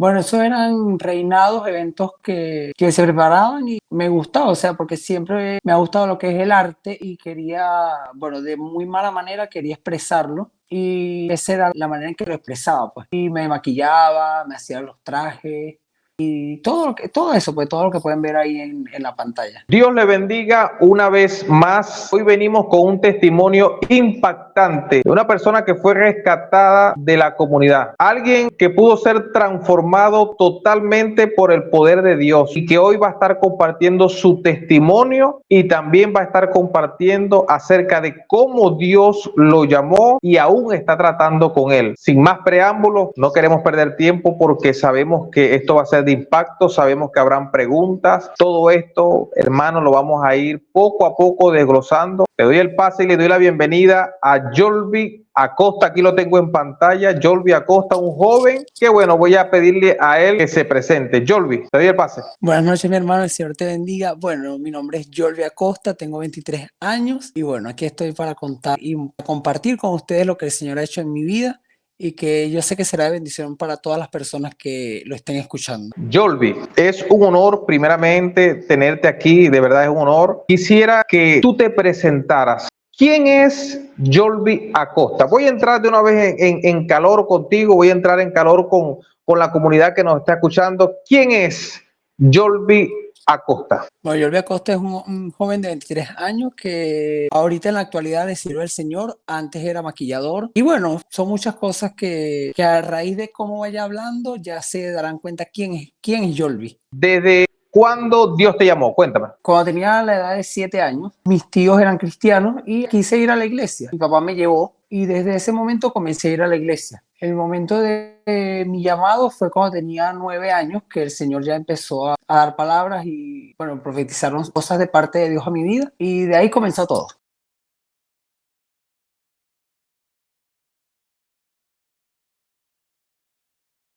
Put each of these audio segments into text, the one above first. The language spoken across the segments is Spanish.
Bueno, eso eran reinados, eventos que se preparaban y me gustaba, o sea, porque siempre me ha gustado lo que es el arte y quería, bueno, de muy mala manera quería expresarlo y esa era la manera en que lo expresaba, pues. Y me maquillaba, me hacía los trajes y todo eso, pues todo lo que pueden ver ahí en la pantalla. Dios le bendiga una vez más. Hoy venimos con un testimonio impactante de una persona que fue rescatada de la comunidad. Alguien que pudo ser transformado totalmente por el poder de Dios y que hoy va a estar compartiendo su testimonio y también va a estar compartiendo acerca de cómo Dios lo llamó y aún está tratando con él. Sin más preámbulos, no queremos perder tiempo porque sabemos que esto va a ser de impacto, sabemos que habrán preguntas. Todo esto, hermano, lo vamos a ir poco a poco desglosando. Le doy el pase y le doy la bienvenida a Yolvi Acosta. Aquí lo tengo en pantalla. Yolvi Acosta, un joven que, bueno, voy a pedirle a él que se presente. Yolvi, te doy el pase. Buenas noches, mi hermano, el Señor te bendiga. Bueno, mi nombre es Jorge Acosta, tengo 23 años y bueno, aquí estoy para contar y compartir con ustedes lo que el Señor ha hecho en mi vida y que yo sé que será de bendición para todas las personas que lo estén escuchando. Yolvi, es un honor primeramente tenerte aquí, de verdad es un honor. Quisiera que tú te presentaras. ¿Quién es Yolvi Acosta? Voy a entrar de una vez en calor contigo, voy a entrar en calor con la comunidad que nos está escuchando. ¿Quién es Yolvi Acosta? Bueno, Jorge Acosta es un joven de 23 años que ahorita en la actualidad le sirve al Señor, antes era maquillador y bueno, son muchas cosas que a raíz de cómo vaya hablando ya se darán cuenta quién es Jorge. ¿Desde cuándo Dios te llamó? Cuéntame. Cuando tenía la edad de 7 años, mis tíos eran cristianos y quise ir a la iglesia. Mi papá me llevó y desde ese momento comencé a ir a la iglesia. El momento de mi llamado fue cuando tenía 9 años, que el Señor ya empezó a dar palabras y, bueno, profetizaron cosas de parte de Dios a mi vida y de ahí comenzó todo.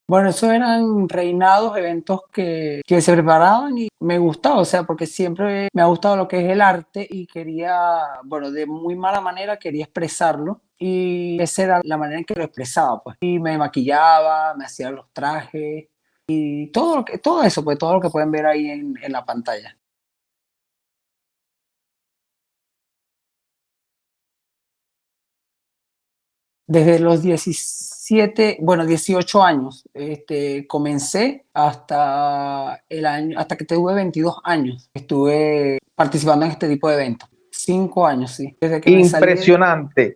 Bueno, eso eran reinados, eventos que se preparaban y me gustaba, o sea, porque siempre me ha gustado lo que es el arte y quería, bueno, de muy mala manera quería expresarlo y esa era la manera en que lo expresaba, pues. Y me maquillaba, me hacía los trajes y todo eso, pues todo lo que pueden ver ahí en la pantalla. Desde los 17, bueno, 18 años, comencé hasta el año, hasta que tuve 22 años. Estuve participando en este tipo de eventos. 5 años, sí. Desde que me salí Impresionante.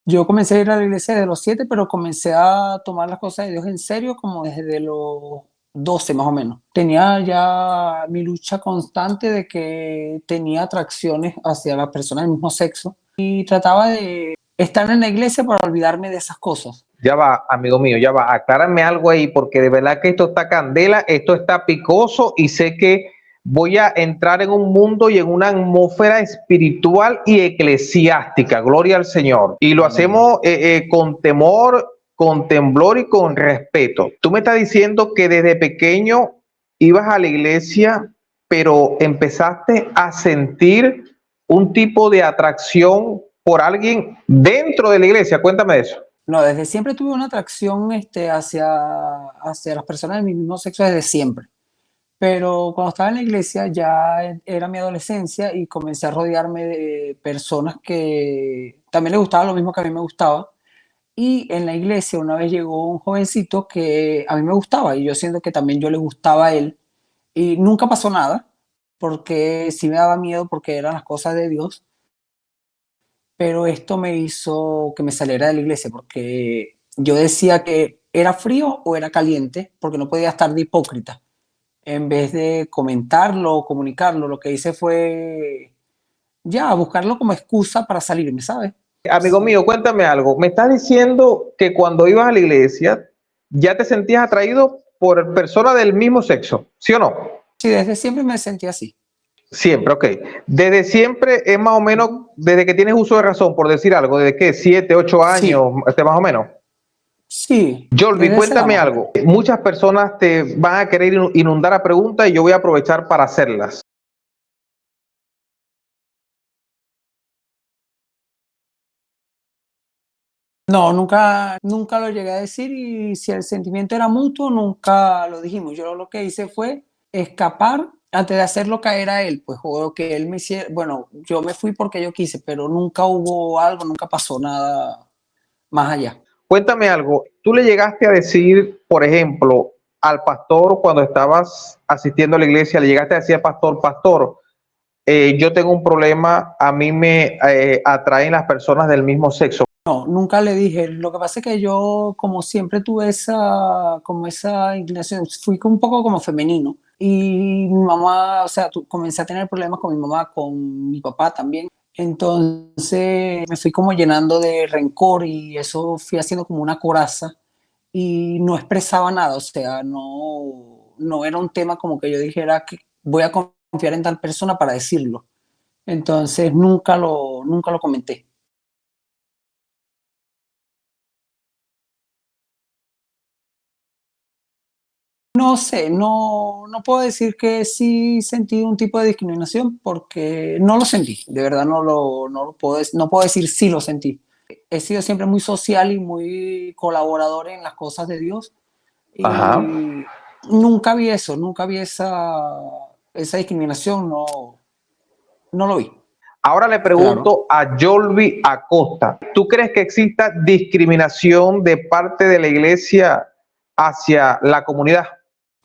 Yo comencé a ir a la iglesia desde los 7, pero comencé a tomar las cosas de Dios en serio como desde los 12 más o menos. Tenía ya mi lucha constante de que tenía atracciones hacia las personas del mismo sexo y trataba de estar en la iglesia para olvidarme de esas cosas. Ya va, amigo mío, ya va. Aclárame algo ahí, porque de verdad que esto está candela, esto está picoso y sé que voy a entrar en un mundo y en una atmósfera espiritual y eclesiástica. Gloria al Señor. Y lo Amén. hacemos con temor, con temblor y con respeto. Tú me estás diciendo que desde pequeño ibas a la iglesia, pero empezaste a sentir un tipo de atracción por alguien dentro de la iglesia. Cuéntame de eso. No, desde siempre tuve una atracción hacia las personas del mismo sexo desde siempre. Pero cuando estaba en la iglesia ya era mi adolescencia y comencé a rodearme de personas que también les gustaba lo mismo que a mí me gustaba. Y en la iglesia una vez llegó un jovencito que a mí me gustaba y yo siento que también yo le gustaba a él. Y nunca pasó nada porque sí me daba miedo porque eran las cosas de Dios. Pero esto me hizo que me saliera de la iglesia porque yo decía que era frío o era caliente porque no podía estar de hipócrita. En vez de comentarlo o comunicarlo, lo que hice fue ya buscarlo como excusa para salirme, ¿sabes? Amigo mío, cuéntame algo. Me estás diciendo que cuando ibas a la iglesia ya te sentías atraído por personas del mismo sexo, ¿sí o no? Sí, desde siempre me sentí así. Siempre, ok. Desde siempre es más o menos, desde que tienes uso de razón, por decir algo, desde que 7, 8 años, Sí, más o menos. sí, Jolvi, desde esa edad cuéntame más o menos. algo. Muchas personas te van a querer inundar a preguntas y yo voy a aprovechar para hacerlas. No, nunca lo llegué a decir y si el sentimiento era mutuo, nunca lo dijimos. Yo lo que hice fue escapar antes de hacerlo caer a él, pues, o que él me hiciera, bueno, yo me fui porque yo quise, pero nunca hubo algo, nunca pasó nada más allá. Cuéntame algo, tú le llegaste a decir, por ejemplo, al pastor cuando estabas asistiendo a la iglesia, le llegaste a decir al pastor, pastor, yo tengo un problema, a mí me atraen las personas del mismo sexo. No, nunca le dije. Lo que pasa es que yo, como siempre tuve como esa inclinación, fui un poco como femenino. Y mi mamá, o sea, comencé a tener problemas con mi mamá, con mi papá también. Entonces me fui como llenando de rencor y eso fui haciendo como una coraza y no expresaba nada, o sea, no era un tema como que yo dijera que voy a confiar en tal persona para decirlo. Entonces nunca lo comenté. No sé, no puedo decir que sí sentí un tipo de discriminación porque no lo sentí, de verdad no puedo decir sí lo sentí. He sido siempre muy social y muy colaborador en las cosas de Dios Ajá. y nunca vi eso, nunca vi esa discriminación, no lo vi, Ahora le claro. pregunto a Yolvi Acosta, ¿tú crees que exista discriminación de parte de la iglesia hacia la comunidad?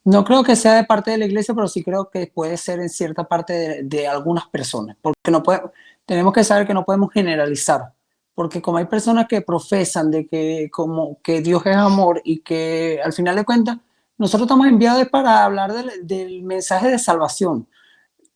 No creo que sea de parte de la iglesia, pero sí creo que puede ser en cierta parte de algunas personas, porque tenemos que saber que no podemos generalizar, porque como hay personas que profesan de que como que Dios es amor y que al final de cuentas nosotros estamos enviados para hablar del mensaje de salvación.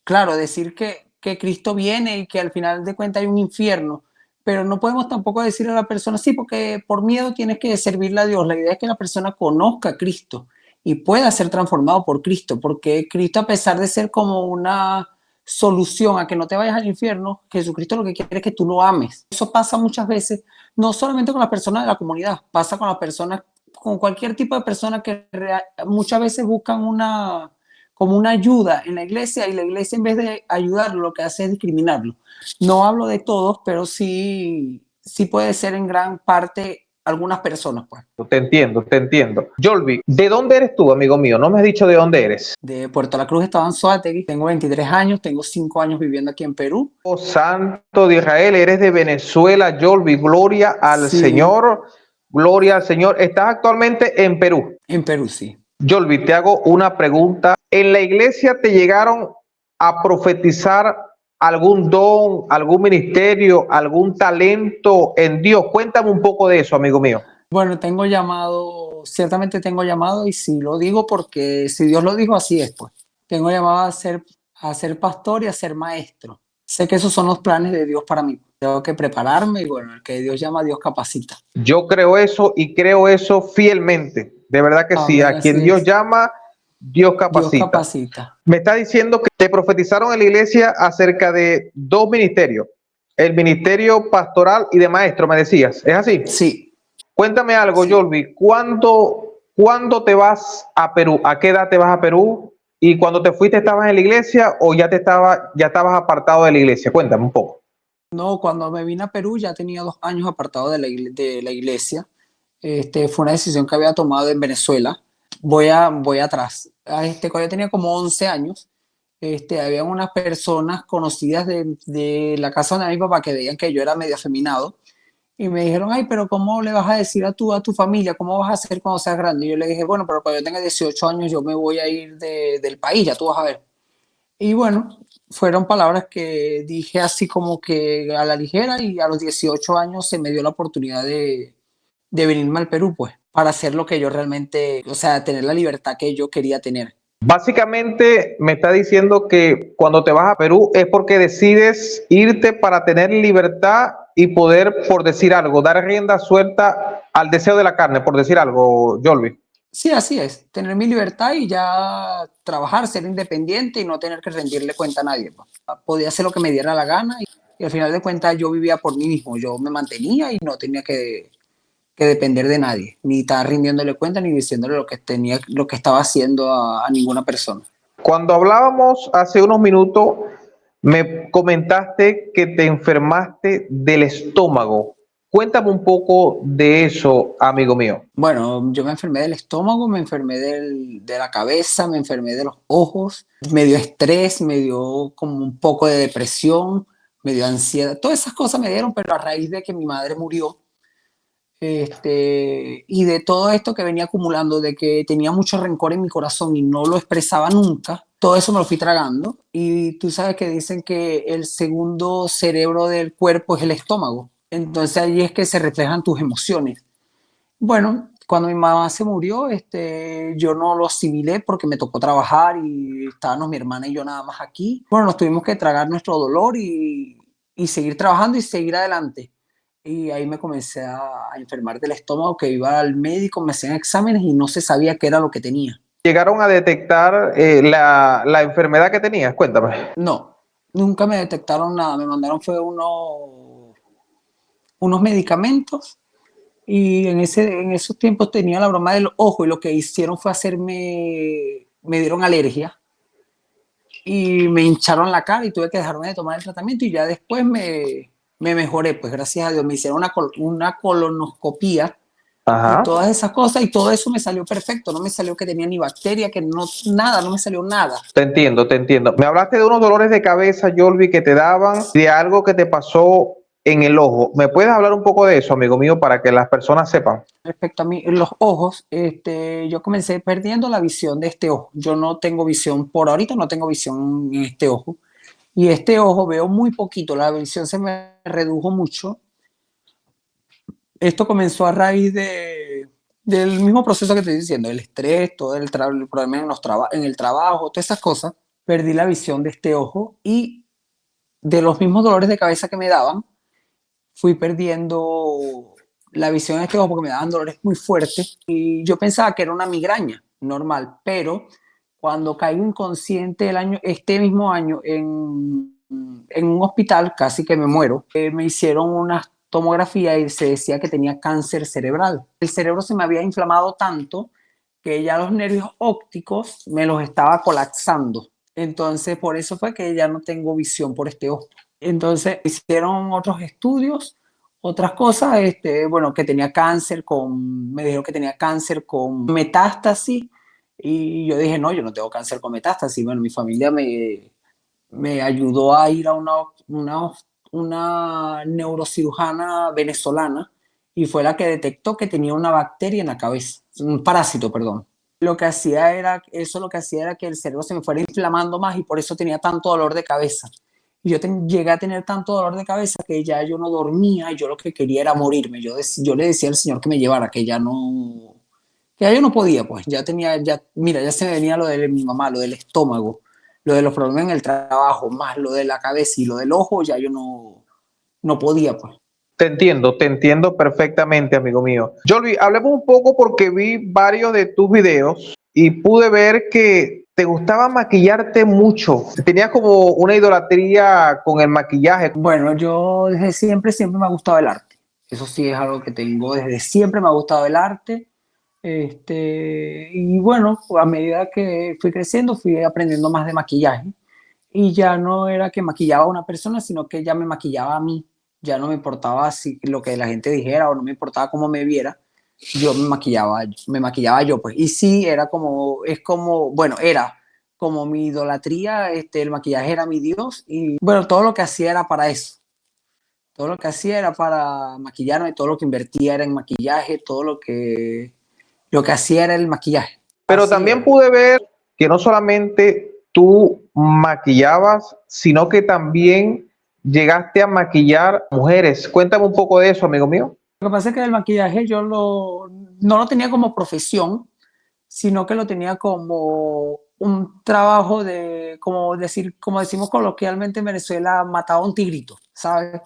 Claro, decir que Cristo viene y que al final de cuentas hay un infierno, pero no podemos tampoco decirle a la persona, sí, porque por miedo tienes que servirle a Dios. La idea es que la persona conozca a Cristo y pueda ser transformado por Cristo, porque Cristo, a pesar de ser como una solución a que no te vayas al infierno, Jesucristo lo que quiere es que tú lo ames. Eso pasa muchas veces, no solamente con las personas de la comunidad, pasa con las personas, con cualquier tipo de persona que muchas veces buscan como una ayuda en la iglesia y la iglesia en vez de ayudarlo lo que hace es discriminarlo. No hablo de todos, pero sí puede ser en gran parte algunas personas, pues. Te entiendo, te entiendo. Yolvi, ¿de dónde eres tú, amigo mío? No me has dicho de dónde eres. De Puerto La Cruz, estaba en Anzoátegui, tengo 23 años, tengo 5 años viviendo aquí en Perú. Oh, Santo de Israel, eres de Venezuela, Yolvi, Sí, gloria al Señor. Estás actualmente en Perú. en Perú sí. Yolvi, te hago una pregunta. ¿En la iglesia te llegaron a profetizar algún don, algún ministerio, algún talento en Dios? Cuéntame un poco de eso, amigo mío. Bueno, tengo llamado, ciertamente tengo llamado y sí lo digo porque si Dios lo dijo, así es, pues. Tengo llamado a ser pastor y a ser maestro. Sé que esos son los planes de Dios para mí. Tengo que prepararme y bueno, el que Dios llama, Dios capacita. Yo creo eso y creo eso fielmente. De verdad que sí. Amén, A quien así Dios es. llama, Dios Dios capacita. capacita. Me está diciendo que te profetizaron en la iglesia acerca de dos ministerios, el ministerio pastoral y de maestro, me decías. ¿Es así? Sí, Cuéntame algo, sí. Yolvi. ¿Cuándo te vas a Perú? ¿A qué edad te vas a Perú? ¿Y cuando te fuiste estabas en la iglesia o ya estabas apartado de la iglesia? Cuéntame un poco. No, cuando me vine a Perú ya tenía 2 años apartado de la iglesia. Fue una decisión que había tomado en Venezuela. Voy atrás. Cuando yo tenía como 11 años, había unas personas conocidas de la casa de mi papá que veían que yo era medio afeminado y me dijeron, ay, pero ¿cómo le vas a decir a tu familia? ¿Cómo vas a hacer cuando seas grande? Y yo le dije, bueno, pero cuando yo tenga 18 años yo me voy a ir del país, ya tú vas a ver. Y bueno, fueron palabras que dije así como que a la ligera y a los 18 años se me dio la oportunidad de venirme al Perú, pues, para hacer lo que yo realmente, o sea, tener la libertad que yo quería tener. Básicamente me está diciendo que cuando te vas a Perú es porque decides irte para tener libertad y poder, por decir algo, dar rienda suelta al deseo de la carne, por decir algo, Jolvi. Sí, así es, tener mi libertad y ya trabajar, ser independiente y no tener que rendirle cuenta a nadie, pues. Podía hacer lo que me diera la gana y al final de cuentas yo vivía por mí mismo, yo me mantenía y no tenía que depender de nadie, ni estar rindiéndole cuenta ni diciéndole lo que estaba haciendo a ninguna persona. Cuando hablábamos hace unos minutos, me comentaste que te enfermaste del estómago. Cuéntame un poco de eso, amigo mío. Bueno, yo me enfermé del estómago, me enfermé de la cabeza, me enfermé de los ojos, me dio estrés, me dio como un poco de depresión, me dio ansiedad. Todas esas cosas me dieron, pero a raíz de que mi madre murió, y de todo esto que venía acumulando, de que tenía mucho rencor en mi corazón y no lo expresaba nunca, todo eso me lo fui tragando. Y tú sabes que dicen que el segundo cerebro del cuerpo es el estómago. Entonces allí es que se reflejan tus emociones. Bueno, cuando mi mamá se murió, yo no lo asimilé porque me tocó trabajar y estábamos mi hermana y yo nada más aquí. Bueno, nos tuvimos que tragar nuestro dolor y seguir trabajando y seguir adelante. Y ahí me comencé a enfermar del estómago, que iba al médico, me hacían exámenes y no se sabía qué era lo que tenía. ¿Llegaron a detectar la enfermedad que tenías? Cuéntame. No, nunca me detectaron nada, me mandaron fue unos medicamentos. Y en esos tiempos tenía la broma del ojo y lo que hicieron fue me dieron alergia y me hincharon la cara y tuve que dejarme de tomar el tratamiento y ya después me mejoré, pues gracias a Dios me hicieron una colonoscopía y Ajá. todas esas cosas y todo eso me salió perfecto, no me salió que tenía ni bacteria, que no, nada, no me salió nada. Te entiendo, te entiendo. Me hablaste de unos dolores de cabeza, Yolvi, que te daban, de algo que te pasó en el ojo. ¿Me puedes hablar un poco de eso, amigo mío, para que las personas sepan? Respecto a mí, los ojos, yo comencé perdiendo la visión de este ojo. Yo no tengo visión, por ahorita no tengo visión en este ojo. Y este ojo veo muy poquito, la visión se me redujo mucho. Esto comenzó a raíz del mismo proceso que te estoy diciendo, el estrés, todo el problema en el trabajo, todas esas cosas. Perdí la visión de este ojo y de los mismos dolores de cabeza que me daban, fui perdiendo la visión de este ojo porque me daban dolores muy fuertes y yo pensaba que era una migraña normal, pero cuando caí inconsciente este mismo año en un hospital, casi que me muero, me hicieron una tomografía y se decía que tenía cáncer cerebral. El cerebro se me había inflamado tanto que ya los nervios ópticos me los estaba colapsando. Entonces, por eso fue que ya no tengo visión por este ojo. Entonces, hicieron otros estudios, otras cosas, bueno, que tenía cáncer me dijeron que tenía cáncer con metástasis y yo dije, no, yo no tengo cáncer con metástasis. Bueno, mi familia me ayudó a ir a una neurocirujana venezolana y fue la que detectó que tenía una bacteria en la cabeza, un parásito, perdón. Lo que hacía era que el cerebro se me fuera inflamando más y por eso tenía tanto dolor de cabeza. Y llegué a tener tanto dolor de cabeza que ya yo no dormía y yo lo que quería era morirme. Yo le decía al Señor que me llevara, que ya yo no podía, pues ya tenía, mira, ya se me venía lo de mi mamá, lo del estómago, lo de los problemas en el trabajo, más lo de la cabeza y lo del ojo, ya yo no podía, pues. Te entiendo perfectamente, amigo mío. Yolvi, hablemos un poco porque vi varios de tus videos y pude ver que te gustaba maquillarte mucho. Tenías como una idolatría con el maquillaje. Bueno, yo desde siempre me ha gustado el arte. Eso sí es algo que tengo, desde siempre me ha gustado el arte. Y bueno, a medida que fui creciendo, fui aprendiendo más de maquillaje. Y ya no era que maquillaba a una persona, sino que ya me maquillaba a mí. Ya no me importaba si lo que la gente dijera o no me importaba cómo me viera. Yo me maquillaba yo, pues. Y sí, bueno, era como mi idolatría, el maquillaje era mi Dios. Y bueno, todo lo que hacía era para eso. Todo lo que hacía era para maquillarme, todo lo que invertía era en maquillaje, lo que hacía era el maquillaje. Pero Así también era. pude ver que no solamente tú maquillabas, sino que también llegaste a maquillar mujeres. Cuéntame un poco de eso, amigo mío. Lo que pasa es que el maquillaje no lo tenía como profesión, sino que lo tenía como un trabajo como decimos coloquialmente en Venezuela, mataba un tigrito, ¿sabes?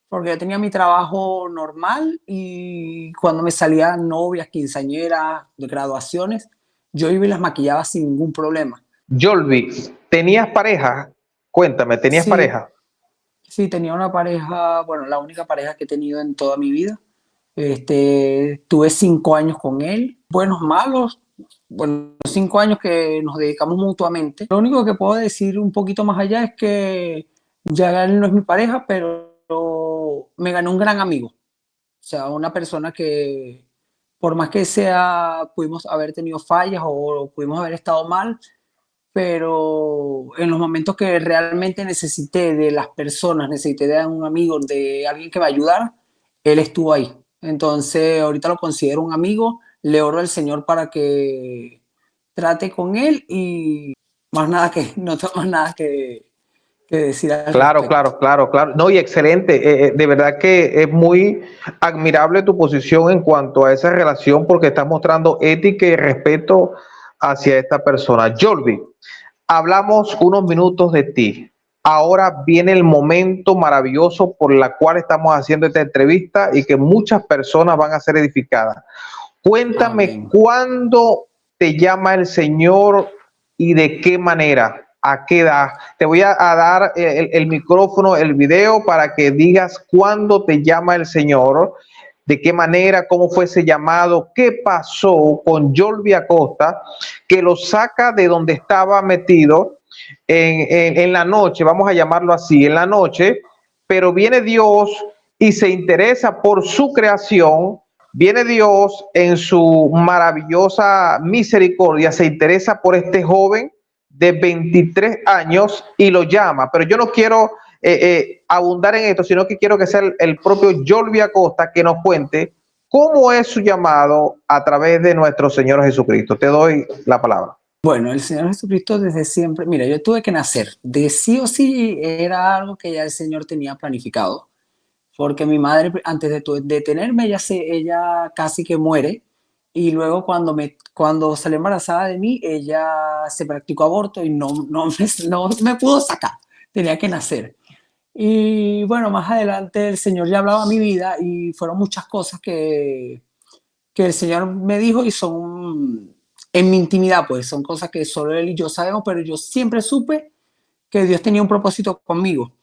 Porque yo tenía mi trabajo normal y cuando me salían novias, quinceañeras, de graduaciones, yo iba y las maquillaba sin ningún problema. Yolvi, ¿tenías pareja? Cuéntame, ¿tenías Sí, pareja? sí, tenía una pareja, bueno, la única pareja que he tenido en toda mi vida. Tuve 5 años con él, buenos, malos, bueno, 5 años que nos dedicamos mutuamente. Lo único que puedo decir un poquito más allá es que ya él no es mi pareja, pero me ganó un gran amigo. sea, una persona que, por más que sea, pudimos haber tenido fallas o pudimos haber estado mal, pero en los momentos que realmente necesité de las personas, necesité de un amigo, de alguien que me ayudara, él estuvo ahí. Entonces, ahorita lo considero un amigo, le oro al Señor para que trate con él y más nada que, no tengo más nada que decir al Claro, respecto. claro, claro, claro. No, y excelente. De verdad que es muy admirable tu posición en cuanto a esa relación porque estás mostrando ética y respeto hacia esta persona. Jordi, hablamos unos minutos de ti. Ahora viene el momento maravilloso por la cual estamos haciendo esta entrevista y que muchas personas van a ser edificadas. Cuéntame Amén. cuándo te llama el Señor y de qué manera, a qué edad. Te voy a dar el micrófono, el video para que digas cuándo te llama el Señor, de qué manera, cómo fue ese llamado, qué pasó con Jordi Acosta, que lo saca de donde estaba metido en la noche, vamos a llamarlo así, en la noche, pero viene Dios y se interesa por su creación. Viene Dios en su maravillosa misericordia, se interesa por este joven de 23 años y lo llama. Pero yo no quiero abundar en esto, sino que quiero que sea el propio Jordi Acosta que nos cuente cómo es su llamado a través de nuestro Señor Jesucristo. Te doy la palabra. Bueno, el Señor Jesucristo desde siempre, mira, yo tuve que nacer, de sí o sí era algo que ya el Señor tenía planificado, porque mi madre antes de tenerme, ella casi que muere, y luego cuando salió embarazada de mí, ella se practicó aborto y no me pudo sacar, tenía que nacer. Y bueno, más adelante el Señor ya hablaba a mi vida y fueron muchas cosas que el Señor me dijo y son en mi intimidad, pues son cosas que solo Él y yo sabemos, pero yo siempre supe que Dios tenía un propósito conmigo.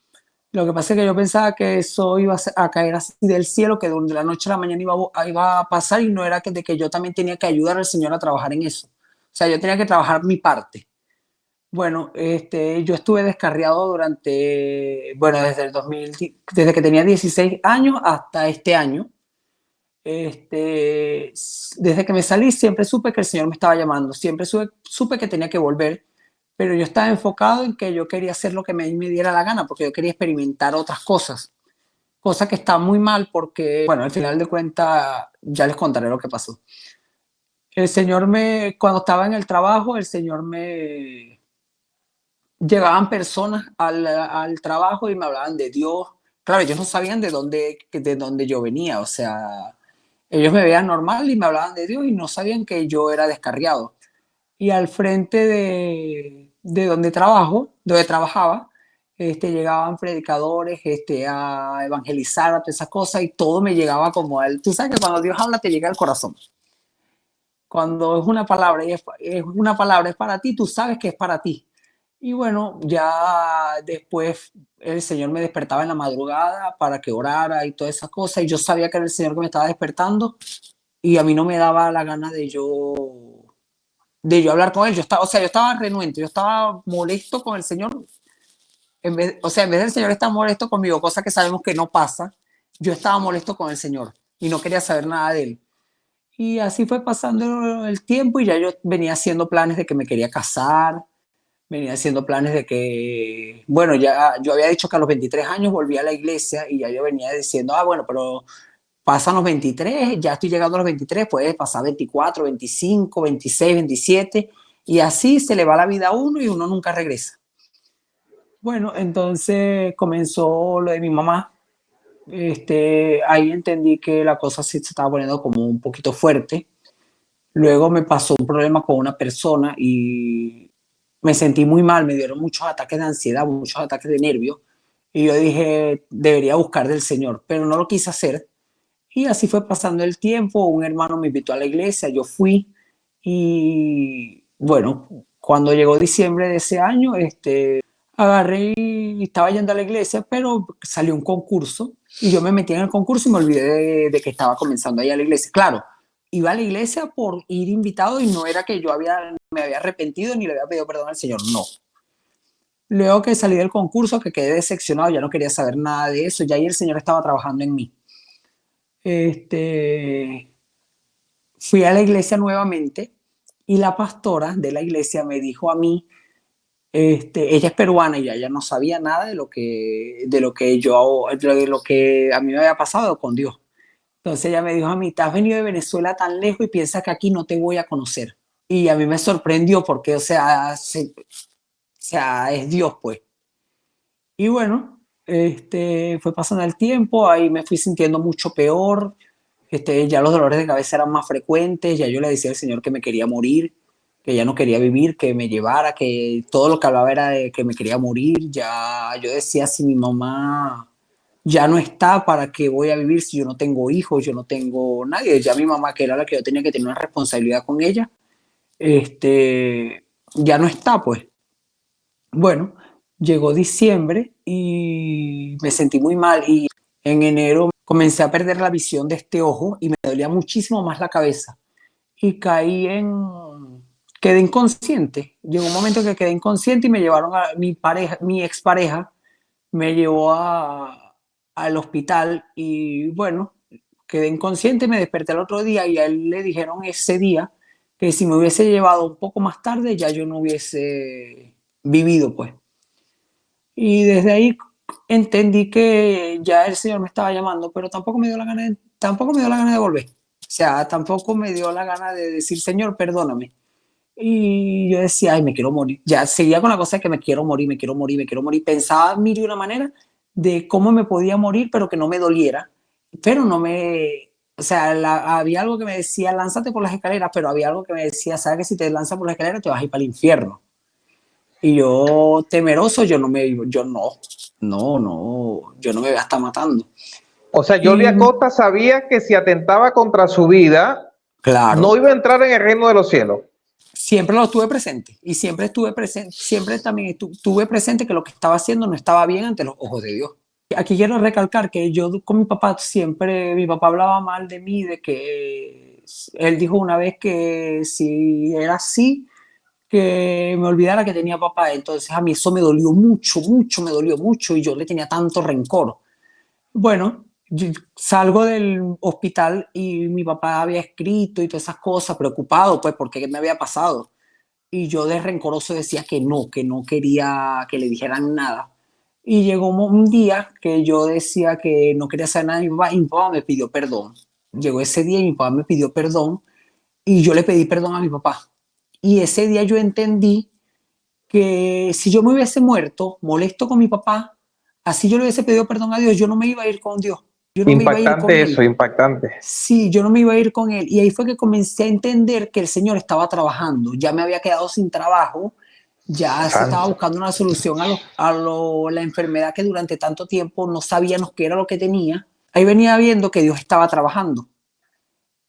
Lo que pasa es que yo pensaba que eso iba a caer así del cielo, que de la noche a la mañana iba a pasar y no era de que yo también tenía que ayudar al Señor a trabajar en eso. O sea, yo tenía que trabajar mi parte. Bueno, yo estuve descarriado bueno, desde que tenía 16 años hasta este año. Desde que me salí siempre supe que el Señor me estaba llamando, siempre supe que tenía que volver, pero yo estaba enfocado en que yo quería hacer lo que me diera la gana, porque yo quería experimentar otras cosas, cosa que está muy mal porque, bueno, al final de cuentas ya les contaré lo que pasó. Cuando estaba en el trabajo, llegaban personas al trabajo y me hablaban de Dios. Claro, ellos no sabían de dónde yo venía, o sea, ellos me veían normal y me hablaban de Dios y no sabían que yo era descarriado. Y al frente de donde trabajaba, llegaban predicadores a evangelizar, a todas esas cosas, y todo me llegaba como a él. Tú sabes que cuando Dios habla te llega al corazón. Cuando es una palabra y es una palabra, es para ti, tú sabes que es para ti. Y bueno, ya después el Señor me despertaba en la madrugada para que orara y todas esas cosas, y yo sabía que era el Señor que me estaba despertando, y a mí no me daba la gana de yo hablar con él. Yo estaba renuente, yo estaba molesto con el Señor. En vez del Señor estar molesto conmigo, cosa que sabemos que no pasa, yo estaba molesto con el Señor y no quería saber nada de él. Y así fue pasando el tiempo y ya yo venía haciendo planes de que me quería casar, venía haciendo planes de que, bueno, ya yo había dicho que a los 23 años volví a la iglesia y ya yo venía diciendo, bueno, pero pasan los 23, ya estoy llegando a los 23, puede pasar 24, 25, 26, 27, y así se le va la vida a uno y uno nunca regresa. Bueno, entonces comenzó lo de mi mamá. Ahí entendí que la cosa sí se estaba poniendo como un poquito fuerte. Luego me pasó un problema con una persona y me sentí muy mal, me dieron muchos ataques de ansiedad, muchos ataques de nervios. Y yo dije, debería buscar del Señor, pero no lo quise hacer. Y así fue pasando el tiempo, un hermano me invitó a la iglesia, yo fui y bueno, cuando llegó diciembre de ese año, agarré y estaba yendo a la iglesia, pero salió un concurso y yo me metí en el concurso y me olvidé de que estaba comenzando ahí a la iglesia. Claro, iba a la iglesia por ir invitado y no era que me había arrepentido ni le había pedido perdón al Señor, no. Luego que salí del concurso, que quedé decepcionado, ya no quería saber nada de eso, ya ahí el Señor estaba trabajando en mí. este, fui a la iglesia nuevamente y la pastora de la iglesia me dijo a mí, ella es peruana y ella no sabía nada de lo que a mí me había pasado con Dios. Entonces ella me dijo a mí, te has venido de Venezuela tan lejos y piensas que aquí no te voy a conocer. Y a mí me sorprendió porque, es Dios, pues. Y bueno, fue pasando el tiempo, ahí me fui sintiendo mucho peor, ya los dolores de cabeza eran más frecuentes, ya yo le decía al Señor que me quería morir, que ya no quería vivir, que me llevara, que todo lo que hablaba era de que me quería morir, ya yo decía, si mi mamá ya no está, ¿para qué voy a vivir si yo no tengo hijos, yo no tengo nadie? Ya mi mamá, que era la que yo tenía que tener una responsabilidad con ella, ya no está, pues. Bueno, llegó diciembre y me sentí muy mal y en enero comencé a perder la visión de este ojo y me dolía muchísimo más la cabeza y quedé inconsciente. Llegó un momento que quedé inconsciente y me llevaron a mi pareja, mi expareja, me llevó al hospital y bueno, quedé inconsciente, me desperté el otro día y a él le dijeron ese día que si me hubiese llevado un poco más tarde ya yo no hubiese vivido, pues. Y desde ahí entendí que ya el Señor me estaba llamando, pero tampoco me dio la gana de volver. O sea, tampoco me dio la gana de decir, Señor, perdóname. Y yo decía, ay, me quiero morir. Ya seguía con la cosa de que me quiero morir, me quiero morir, me quiero morir. Pensaba mil y una manera de cómo me podía morir, pero que no me doliera. Pero no me... O sea, había algo que me decía, lánzate por las escaleras, pero había algo que me decía, sabes que si te lanzas por las escaleras te vas a ir para el infierno. Y yo, temeroso, yo no me voy a estar matando. O sea, Jordi Y Acosta sabía que si atentaba contra su vida, no claro, iba a entrar en el reino de los cielos. siempre lo tuve presente y siempre también tuve presente que lo que estaba haciendo no estaba bien ante los ojos de Dios. Aquí quiero recalcar que yo con mi papá hablaba mal de mí, de que él dijo una vez que si era así, que me olvidara que tenía papá. Entonces a mí eso me dolió mucho, mucho, me dolió mucho y yo le tenía tanto rencor. Bueno, yo salgo del hospital y mi papá había escrito y todas esas cosas, preocupado pues porque me había pasado. Y yo de rencoroso decía que no quería que le dijeran nada. Y llegó un día que yo decía que no quería hacer nada y mi papá me pidió perdón. Llegó ese día y mi papá me pidió perdón y yo le pedí perdón a mi papá. Y ese día yo entendí que si yo me hubiese muerto molesto con mi papá, así yo le hubiese pedido perdón a Dios, yo no me iba a ir con Dios, yo no me iba a ir con Impactante eso, él. impactante. Sí, yo no me iba a ir con él. Y ahí fue que comencé a entender que el Señor estaba trabajando. Ya me había quedado sin trabajo, ya se estaba Santo. buscando una solución la enfermedad que durante tanto tiempo no sabíamos qué era lo que tenía. Ahí venía viendo que Dios estaba trabajando.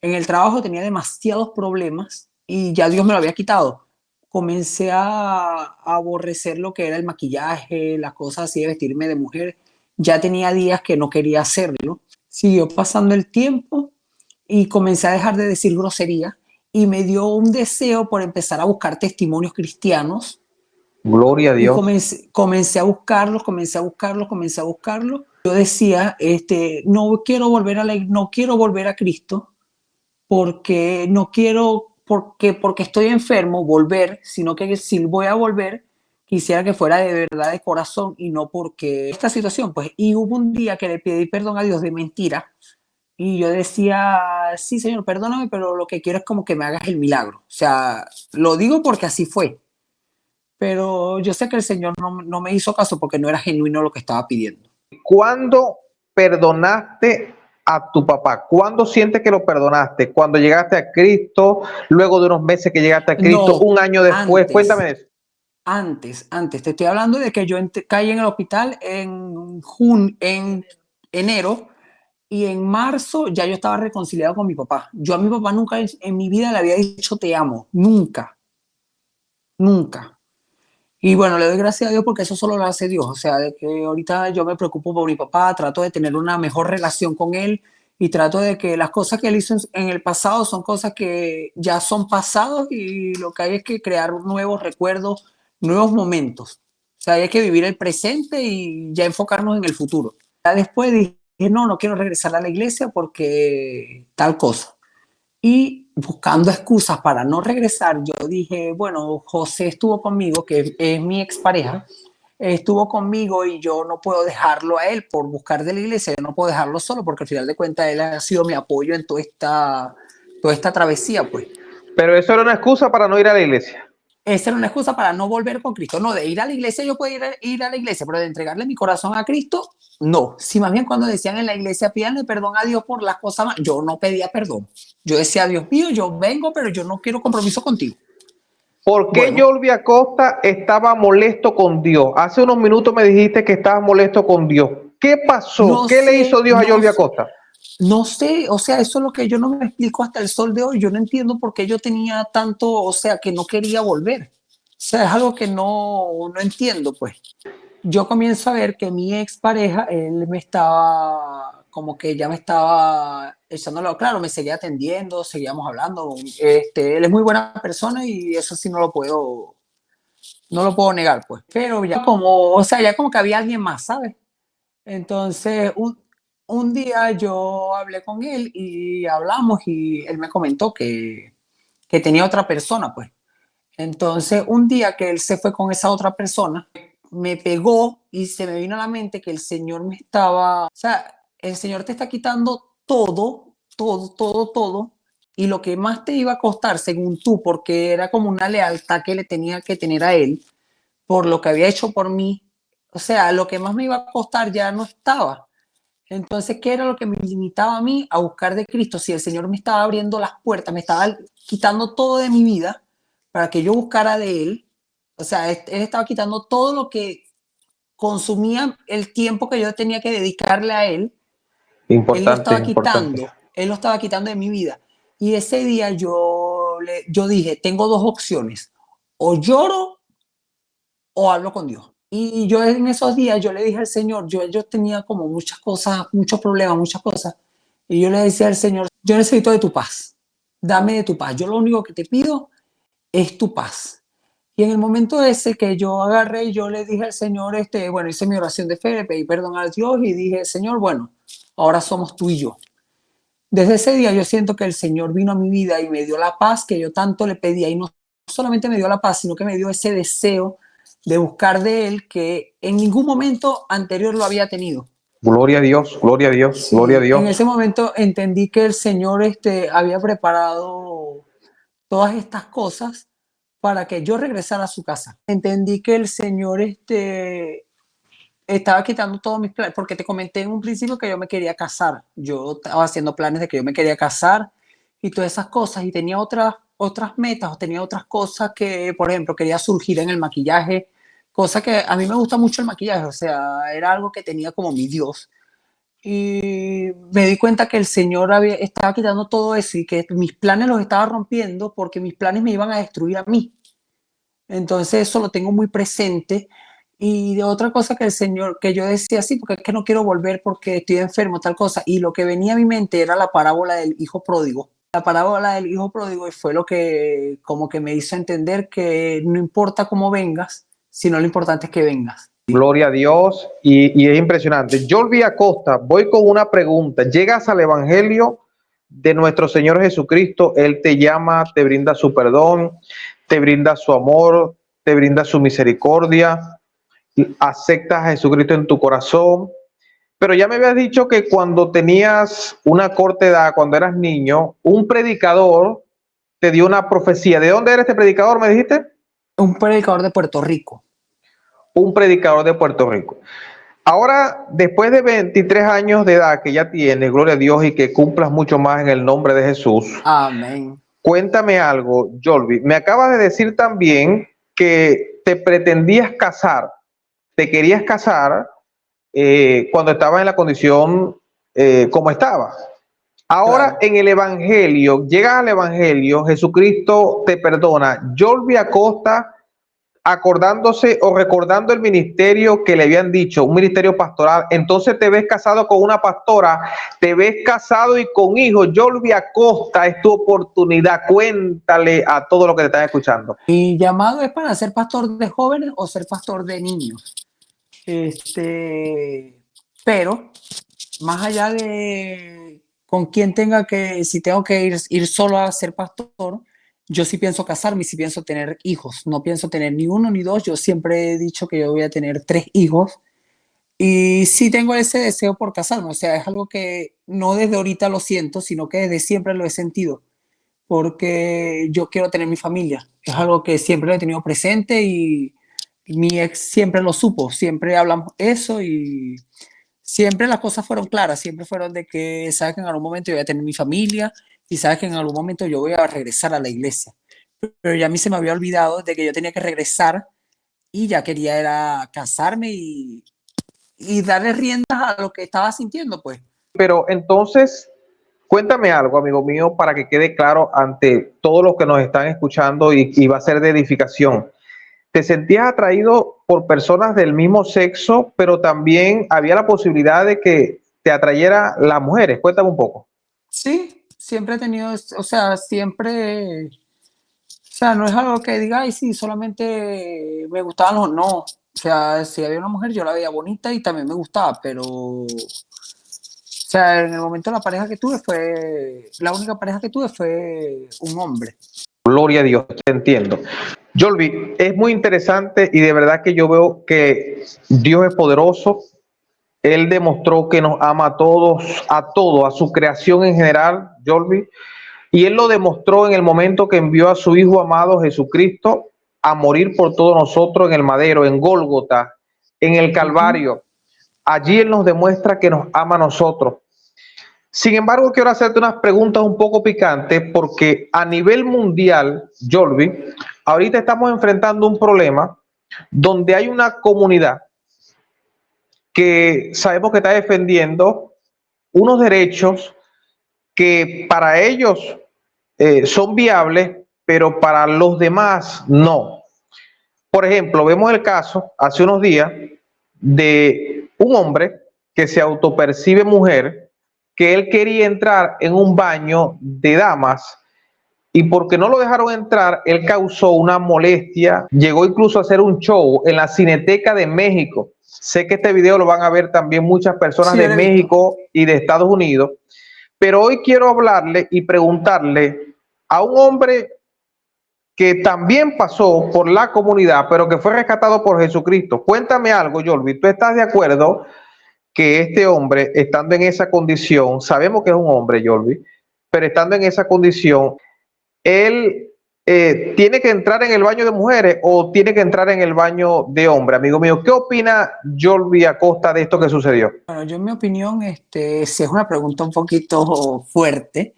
En el trabajo tenía demasiados problemas y ya Dios me lo había quitado. Comencé a aborrecer lo que era el maquillaje, las cosas así de vestirme de mujer. Ya tenía días que no quería hacerlo. Siguió pasando el tiempo y comencé a dejar de decir grosería y me dio un deseo por empezar a buscar testimonios cristianos Gloria a y Dios. comencé a buscarlos, comencé a buscarlos. Yo decía, no quiero volver a Cristo porque no quiero, porque estoy enfermo, volver, sino que si voy a volver, quisiera que fuera de verdad, de corazón, y no porque esta situación, pues, y hubo un día que le pedí perdón a Dios de mentira, y yo decía, sí, Señor, perdóname, pero lo que quiero es como que me hagas el milagro. O sea, lo digo porque así fue, pero yo sé que el Señor no me hizo caso porque no era genuino lo que estaba pidiendo. ¿Cuándo perdonaste a tu papá? ¿Cuándo sientes que lo perdonaste? ¿Cuando llegaste a Cristo? ¿Luego de unos meses que llegaste a Cristo? No, ¿Un año después? Cuéntame antes, eso. antes, te estoy hablando de que yo caí en el hospital en enero y en marzo ya yo estaba reconciliado con mi papá. Yo a mi papá nunca en mi vida le había dicho te amo, nunca, nunca. Y bueno, le doy gracias a Dios porque eso solo lo hace Dios. O sea, de que ahorita yo me preocupo por mi papá, trato de tener una mejor relación con él y trato de que las cosas que él hizo en el pasado son cosas que ya son pasados y lo que hay es que crear nuevos recuerdos, nuevos momentos. O sea, hay que vivir el presente y ya enfocarnos en el futuro. Ya después dije, no, no quiero regresar a la iglesia porque tal cosa. Y buscando excusas para no regresar, yo dije, bueno, José estuvo conmigo, que es mi expareja, estuvo conmigo y yo no puedo dejarlo a él por buscar de la iglesia, yo no puedo dejarlo solo porque al final de cuentas él ha sido mi apoyo en toda esta travesía, pues. Pero eso era una excusa para no ir a la iglesia. Esa era una excusa para no volver con Cristo. No, de ir a la iglesia, yo puedo ir a la iglesia, pero de entregarle mi corazón a Cristo, no. Si más bien cuando decían en la iglesia, pídanle perdón a Dios por las cosas malas, yo no pedía perdón. Yo decía, Dios mío, yo vengo, pero yo no quiero compromiso contigo. ¿Por qué Bueno, Jordi Acosta estaba molesto con Dios? Hace unos minutos me dijiste que estabas molesto con Dios. ¿Qué pasó? no ¿Qué le hizo sé, Dios a Jordi Acosta? no sé, o sea, eso es lo que yo no me explico hasta el sol de hoy. Yo no entiendo por qué yo tenía tanto, o sea, que no quería volver. O sea, es algo que no entiendo, pues. Yo comienzo a ver que mi expareja, él me estaba, como que ya me estaba echándolo, claro, me seguía atendiendo, seguíamos hablando. Él es muy buena persona y eso sí no lo puedo negar, pues. Pero ya como, o sea, ya como que había alguien más, ¿sabes? Entonces, un día yo hablé con él y hablamos y él me comentó que tenía otra persona, pues. Entonces, un día que él se fue con esa otra persona, me pegó y se me vino a la mente que el Señor me estaba, o sea, el Señor te está quitando todo, todo, todo, todo, y lo que más te iba a costar, según tú, porque era como una lealtad que le tenía que tener a él, por lo que había hecho por mí, o sea, lo que más me iba a costar ya no estaba. Entonces, ¿qué era lo que me limitaba a mí a buscar de Cristo? Si el Señor me estaba abriendo las puertas, me estaba quitando todo de mi vida para que yo buscara de Él, o sea, Él estaba quitando todo lo que consumía el tiempo que yo tenía que dedicarle a Él, Él lo Importante, estaba importante. quitando, Él lo estaba quitando de mi vida. Y ese día yo dije, tengo dos opciones, o lloro o hablo con Dios. Y yo en esos días yo le dije al Señor, yo tenía como muchas cosas, muchos problemas, muchas cosas. Y yo le decía al Señor, yo necesito de tu paz, dame de tu paz. Yo lo único que te pido es tu paz. Y en el momento ese que yo agarré y yo le dije al Señor, bueno, hice mi oración de fe, le pedí perdón a Dios y dije, Señor, bueno, ahora somos tú y yo. Desde ese día yo siento que el Señor vino a mi vida y me dio la paz que yo tanto le pedía. Y no solamente me dio la paz, sino que me dio ese deseo de buscar de Él que en ningún momento anterior lo había tenido. Gloria a Dios, gloria a Dios, gloria a Sí, en ese Dios. momento entendí que el Señor había preparado todas estas cosas para que yo regresara a su casa. Entendí que el Señor estaba quitando todos mis planes, porque te comenté en un principio que yo me quería casar. Yo estaba haciendo planes de que yo me quería casar y todas esas cosas, y tenía otras metas o tenía otras cosas que, por ejemplo, quería surgir en el maquillaje, cosa que a mí me gusta mucho el maquillaje, o sea, era algo que tenía como mi Dios. Y me di cuenta que el Señor estaba quitando todo eso y que mis planes los estaba rompiendo porque mis planes me iban a destruir a mí. Entonces eso lo tengo muy presente. Y de otra cosa que el Señor, que yo decía, sí, porque es que no quiero volver porque estoy enfermo, tal cosa. Y lo que venía a mi mente era la parábola del hijo pródigo. La parábola del hijo pródigo fue lo que como que me hizo entender que no importa cómo vengas, sino lo importante es que vengas. Gloria a Dios. Y es impresionante. Jordi Acosta, voy con una pregunta. Llegas al Evangelio de nuestro Señor Jesucristo. Él te llama, te brinda su perdón, te brinda su amor, te brinda su misericordia. Aceptas a Jesucristo en tu corazón. Pero ya me habías dicho que cuando tenías una corta edad, cuando eras niño, un predicador te dio una profecía. ¿De dónde era este predicador, me dijiste? Un predicador de Puerto Rico. Un predicador de Puerto Rico. Ahora, después de 23 años de edad que ya tienes, gloria a Dios, y que cumplas mucho más en el nombre de Jesús, Amén. cuéntame algo, Jordi. Me acabas de decir también que te pretendías casar, te querías casar cuando estabas en la condición como estaba. Ahora Claro. en el Evangelio, llegas al Evangelio, Jesucristo te perdona. Jordi Acosta acordándose o recordando el ministerio que le habían dicho, un ministerio pastoral, entonces te ves casado con una pastora, te ves casado y con hijos. Jordi Acosta, es tu oportunidad, cuéntale a todos los que te están escuchando. Mi llamado es para ser pastor de jóvenes o ser pastor de niños. Pero más allá de con quién tenga que, si tengo que ir solo a ser pastor, yo sí pienso casarme y sí pienso tener hijos. No pienso tener ni uno ni dos. Yo siempre he dicho que yo voy a tener 3 hijos y sí tengo ese deseo por casarme. O sea, es algo que no desde ahorita lo siento, sino que desde siempre lo he sentido, porque yo quiero tener mi familia. Es algo que siempre lo he tenido presente y mi ex siempre lo supo. Siempre hablamos eso y siempre las cosas fueron claras, siempre fueron de que sabes que en algún momento yo voy a tener mi familia y sabes que en algún momento yo voy a regresar a la iglesia. Pero ya a mí se me había olvidado de que yo tenía que regresar y ya quería era casarme y darle riendas a lo que estaba sintiendo, pues. Pero entonces, cuéntame algo, amigo mío, para que quede claro ante todos los que nos están escuchando y va a ser de edificación. ¿Te sentías atraído por personas del mismo sexo, pero también había la posibilidad de que te atrayera las mujeres? Cuéntame un poco. Sí, siempre he tenido, o sea, siempre, o sea, no es algo que diga, ay, sí, solamente me gustaban los, no. O sea, si había una mujer, yo la veía bonita y también me gustaba, pero sea, en el momento la pareja que tuve fue, la única pareja que tuve fue un hombre. Gloria a Dios, te entiendo. Jolvi, es muy interesante y de verdad que yo veo que Dios es poderoso. Él demostró que nos ama a todos, a su creación en general, Jolvi. Y Él lo demostró en el momento que envió a su Hijo amado Jesucristo a morir por todos nosotros en el madero, en Gólgota, en el Uh -huh. Calvario. Allí Él nos demuestra que nos ama a nosotros. Sin embargo, quiero hacerte unas preguntas un poco picantes porque a nivel mundial, Jolvi, ahorita estamos enfrentando un problema donde hay una comunidad que sabemos que está defendiendo unos derechos que para ellos son viables, pero para los demás no. Por ejemplo, vemos el caso hace unos días de un hombre que se autopercibe mujer, que él quería entrar en un baño de damas y porque no lo dejaron entrar, él causó una molestia, llegó incluso a hacer un show en la Cineteca de México. Sé que este video lo van a ver también muchas personas Sí, de yo lo he visto. México y de Estados Unidos, pero hoy quiero hablarle y preguntarle a un hombre que también pasó por la comunidad, pero que fue rescatado por Jesucristo. Cuéntame algo, Jolvi, ¿tú estás de acuerdo que este hombre, estando en esa condición, sabemos que es un hombre, Jolvi, pero estando en esa condición, él tiene que entrar en el baño de mujeres o tiene que entrar en el baño de hombres? Amigo mío, ¿qué opina Jolvi Acosta de esto que sucedió? Bueno, yo en mi opinión, sí es una pregunta un poquito fuerte,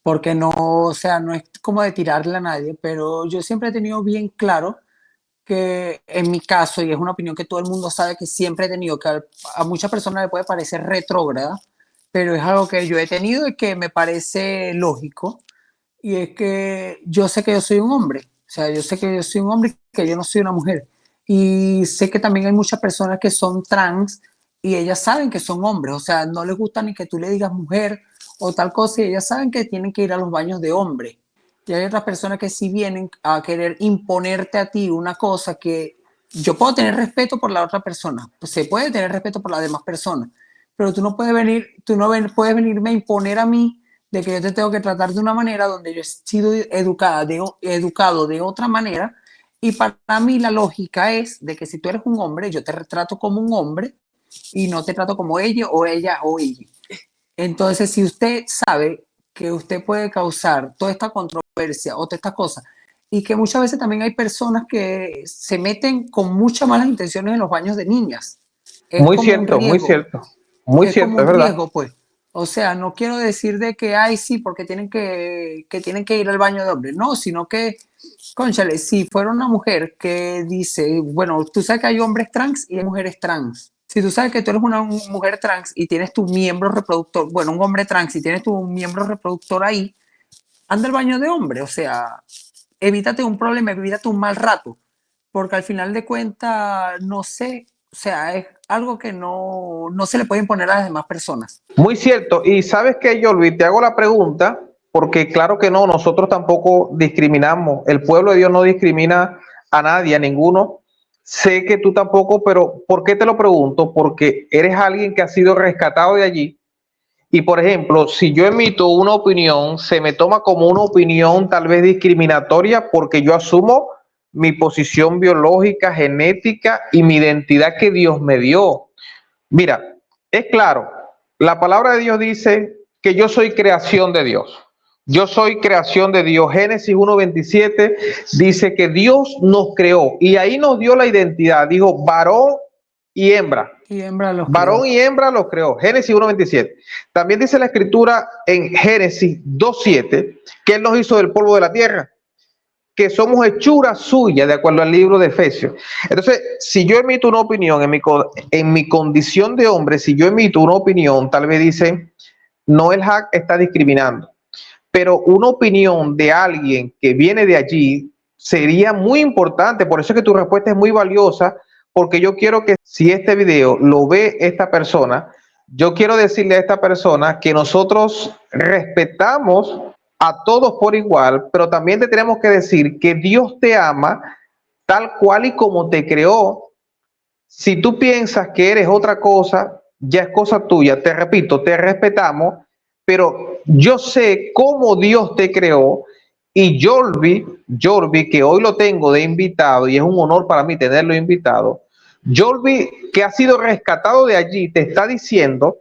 porque no, o sea, no es como de tirarle a nadie, pero yo siempre he tenido bien claro que en mi caso, y es una opinión que todo el mundo sabe que siempre he tenido, que a muchas personas le puede parecer retrógrada, pero es algo que yo he tenido y que me parece lógico, y es que yo sé que yo soy un hombre, o sea, yo sé que yo soy un hombre y que yo no soy una mujer, y sé que también hay muchas personas que son trans y ellas saben que son hombres, o sea, no les gusta ni que tú le digas mujer o tal cosa, y ellas saben que tienen que ir a los baños de hombre. Y hay otras personas que sí vienen a querer imponerte a ti una cosa que yo puedo tener respeto por la otra persona, pues se puede tener respeto por las demás personas, pero tú no puedes venir, tú no puedes venirme a imponer a mí de que yo te tengo que tratar de una manera donde yo he sido educado de otra manera. Y para mí la lógica es de que si tú eres un hombre, yo te trato como un hombre y no te trato como ella o ella o ella. Entonces, si usted sabe que usted puede causar toda esta controversia o todas estas cosas, y que muchas veces también hay personas que se meten con muchas malas intenciones en los baños de niñas, es Muy como un cierto, muy riesgo, cierto, muy es como cierto, es un verdad. riesgo, pues. O sea, no quiero decir de que, ay, sí, porque tienen que ir al baño de hombres. No, sino que, cónchale, si fuera una mujer que dice, bueno, tú sabes que hay hombres trans y hay mujeres trans. Si tú sabes que tú eres una mujer trans y tienes tu miembro reproductor, bueno, un hombre trans y tienes tu miembro reproductor ahí, anda al baño de hombre. O sea, evítate un problema, evítate un mal rato, porque al final de cuentas, no sé, o sea, es algo que no se le puede imponer a las demás personas. Muy cierto. Y sabes que yo, Luis, te hago la pregunta, porque claro que no, nosotros tampoco discriminamos. El pueblo de Dios no discrimina a nadie, a ninguno. sé que tú tampoco, pero ¿por qué te lo pregunto? Porque eres alguien que ha sido rescatado de allí. Y por ejemplo, si yo emito una opinión, se me toma como una opinión tal vez discriminatoria porque yo asumo mi posición biológica, genética y mi identidad que Dios me dio. Mira, es claro, la palabra de Dios dice que yo soy creación de Dios. Yo soy creación de Dios. Génesis 1:27 dice que Dios nos creó y ahí nos dio la identidad. Dijo varón y hembra. Y hembra los Varón creó. y hembra los creó. Génesis 1:27. También dice la escritura en Génesis 2:7 que Él nos hizo del polvo de la tierra, que somos hechura suya, de acuerdo al libro de Efesios. Entonces, si yo emito una opinión en mi condición de hombre, si yo emito una opinión, tal vez dice, no, el hack está discriminando, pero una opinión de alguien que viene de allí sería muy importante. Por eso es que tu respuesta es muy valiosa, porque yo quiero que si este video lo ve esta persona, yo quiero decirle a esta persona que nosotros respetamos a todos por igual, pero también te tenemos que decir que Dios te ama tal cual y como te creó. Si tú piensas que eres otra cosa, ya es cosa tuya. Te repito, te respetamos, pero yo sé cómo Dios te creó. Y Jorvi, que hoy lo tengo de invitado y es un honor para mí tenerlo invitado. Jorvi, que ha sido rescatado de allí, te está diciendo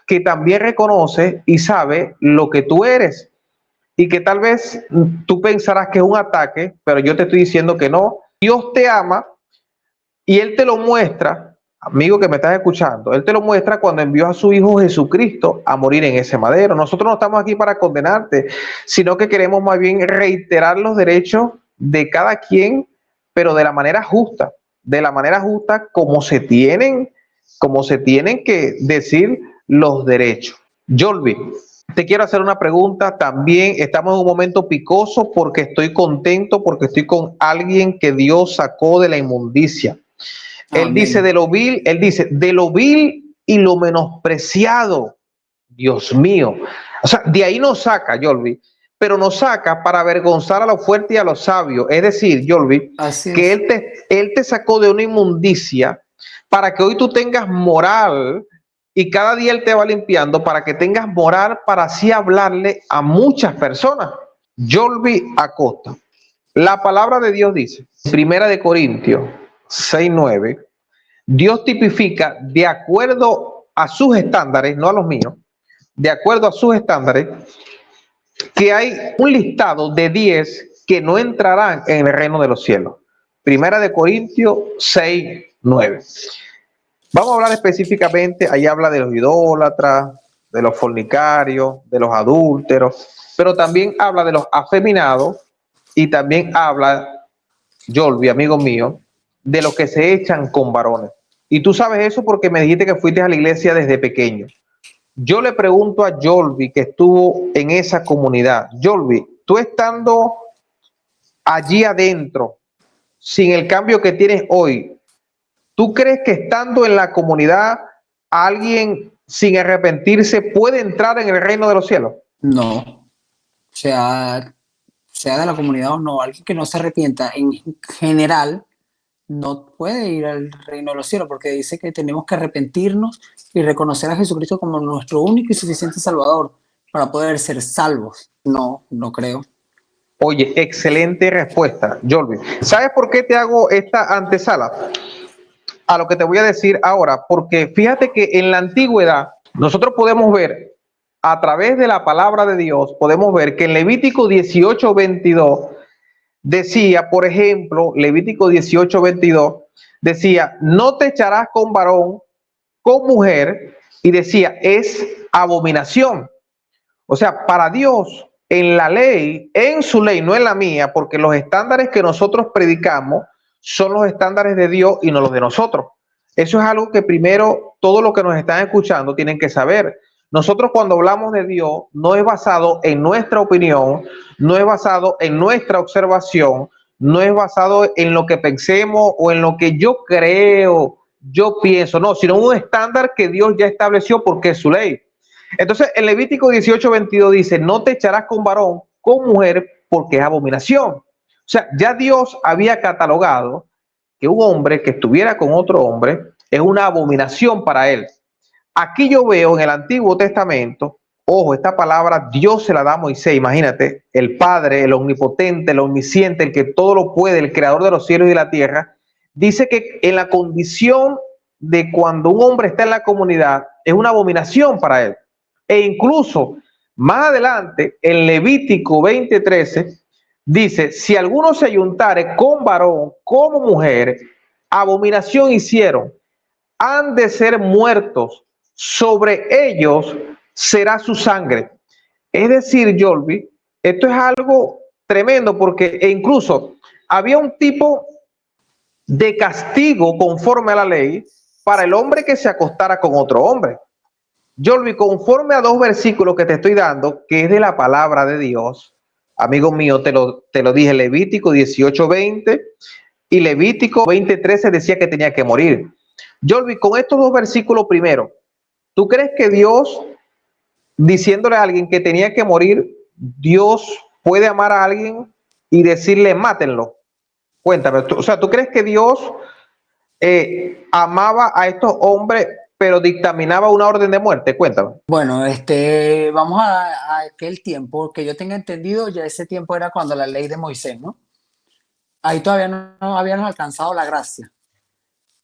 que también reconoce y sabe lo que tú eres y que tal vez tú pensarás que es un ataque, pero yo te estoy diciendo que no. Dios te ama y Él te lo muestra, amigo que me estás escuchando, Él te lo muestra cuando envió a su Hijo Jesucristo a morir en ese madero. Nosotros no estamos aquí para condenarte, sino que queremos más bien reiterar los derechos de cada quien, pero de la manera justa como se tienen que decir los derechos. Jorvi, te quiero hacer una pregunta. También estamos en un momento picoso porque estoy contento, porque estoy con alguien que Dios sacó de la inmundicia. Él dice Amén. de lo vil y lo menospreciado. Dios mío. O sea, de ahí nos saca, Jorvi, pero nos saca para avergonzar a los fuertes y a los sabios. Es decir, Jorvi, Así que es. él te sacó de una inmundicia para que hoy tú tengas moral y cada día Él te va limpiando para que tengas moral para así hablarle a muchas personas. Jorvi Acosta. La palabra de Dios dice, Primera de Corintios 6:9, Dios tipifica de acuerdo a sus estándares, no a los míos, de acuerdo a sus estándares, que hay un listado de 10 que no entrarán en el reino de los cielos. Primera de Corintios 6:9. Vamos a hablar específicamente, ahí habla de los idólatras, de los fornicarios, de los adúlteros, pero también habla de los afeminados y también habla, Jorvi, amigo mío, de los que se echan con varones. Y tú sabes eso porque me dijiste que fuiste a la iglesia desde pequeño. Yo le pregunto a Jorvi, que estuvo en esa comunidad, Jorvi, tú estando allí adentro, sin el cambio que tienes hoy, ¿tú crees que estando en la comunidad alguien sin arrepentirse puede entrar en el reino de los cielos? No. Sea de la comunidad o no, alguien que no se arrepienta en general no puede ir al reino de los cielos, porque dice que tenemos que arrepentirnos y reconocer a Jesucristo como nuestro único y suficiente Salvador para poder ser salvos. No, no creo. Oye, excelente respuesta, Jorvi. ¿Sabes por qué te hago esta antesala a lo que te voy a decir ahora? Porque fíjate que en la antigüedad nosotros podemos ver a través de la palabra de Dios, podemos ver que en Levítico 18:22 decía, por ejemplo, Levítico 18:22 decía, no te echarás con varón, con mujer, y decía, es abominación. O sea, para Dios, en la ley, en su ley, no en la mía, porque los estándares que nosotros predicamos son los estándares de Dios y no los de nosotros. Eso es algo que primero todos los que nos están escuchando tienen que saber. Nosotros cuando hablamos de Dios no es basado en nuestra opinión, no es basado en nuestra observación, no es basado en lo que pensemos o en lo que yo creo, yo pienso, no, sino un estándar que Dios ya estableció porque es su ley. Entonces, el Levítico 18:22 dice, no te echarás con varón, con mujer, porque es abominación. O sea, ya Dios había catalogado que un hombre que estuviera con otro hombre es una abominación para él. Aquí yo veo en el Antiguo Testamento, ojo, esta palabra Dios se la da a Moisés, imagínate, el Padre, el omnipotente, el omnisciente, el que todo lo puede, el creador de los cielos y de la tierra, dice que en la condición de cuando un hombre está en la comunidad es una abominación para él. E incluso más adelante, en Levítico 20:13, dice, si alguno se ayuntare con varón como mujer, abominación hicieron, han de ser muertos, sobre ellos será su sangre. Es decir, Yolvi, esto es algo tremendo porque incluso había un tipo de castigo conforme a la ley para el hombre que se acostara con otro hombre. Yolvi, conforme a dos versículos que te estoy dando, que es de la palabra de Dios, amigo mío, te lo dije, Levítico 18:20 y Levítico 20:13 decía que tenía que morir. Yolvi, con estos dos versículos primero, ¿tú crees que Dios, diciéndole a alguien que tenía que morir, Dios puede amar a alguien y decirle mátenlo? Cuéntame, o sea, ¿tú crees que Dios amaba a estos hombres, pero dictaminaba una orden de muerte? Cuéntame. Bueno, vamos a aquel tiempo que yo tenga entendido, ya ese tiempo era cuando la ley de Moisés, ¿no? Ahí todavía no habíamos alcanzado la gracia.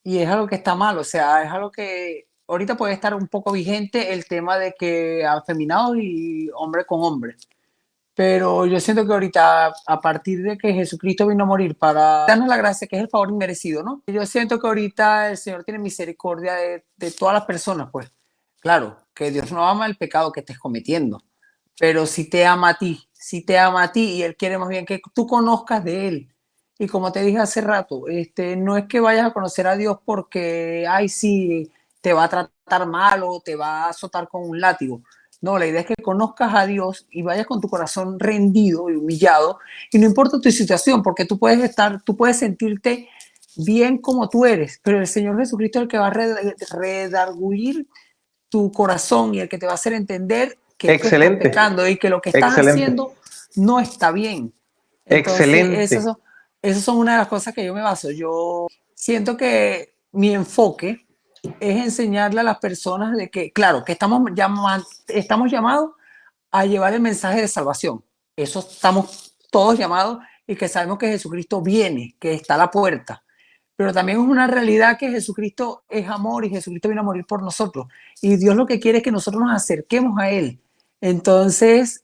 Y es algo que está mal, o sea, es algo que ahorita puede estar un poco vigente el tema de que afeminados y hombre con hombre. Pero yo siento que ahorita, a partir de que Jesucristo vino a morir para darnos la gracia, que es el favor inmerecido, ¿no? Yo siento que ahorita el Señor tiene misericordia de todas las personas, pues. Claro, que Dios no ama el pecado que estés cometiendo, pero sí te ama a ti, sí te ama a ti y Él quiere más bien que tú conozcas de Él. Y como te dije hace rato, no es que vayas a conocer a Dios porque, ay, sí, te va a tratar mal o te va a azotar con un látigo. No, la idea es que conozcas a Dios y vayas con tu corazón rendido y humillado. Y no importa tu situación, porque tú puedes sentirte bien como tú eres, pero el Señor Jesucristo es el que va a redarguir tu corazón y el que te va a hacer entender que tú estás Excelente, pecando y que lo que estás excelente, haciendo no está bien. Entonces, excelente. esas son una de las cosas que yo me baso. Yo siento que mi enfoque es enseñarle a las personas de que, claro, que estamos llamados a llevar el mensaje de salvación. Eso estamos todos llamados y que sabemos que Jesucristo viene, que está a la puerta. Pero también es una realidad que Jesucristo es amor y Jesucristo vino a morir por nosotros. Y Dios lo que quiere es que nosotros nos acerquemos a Él. Entonces,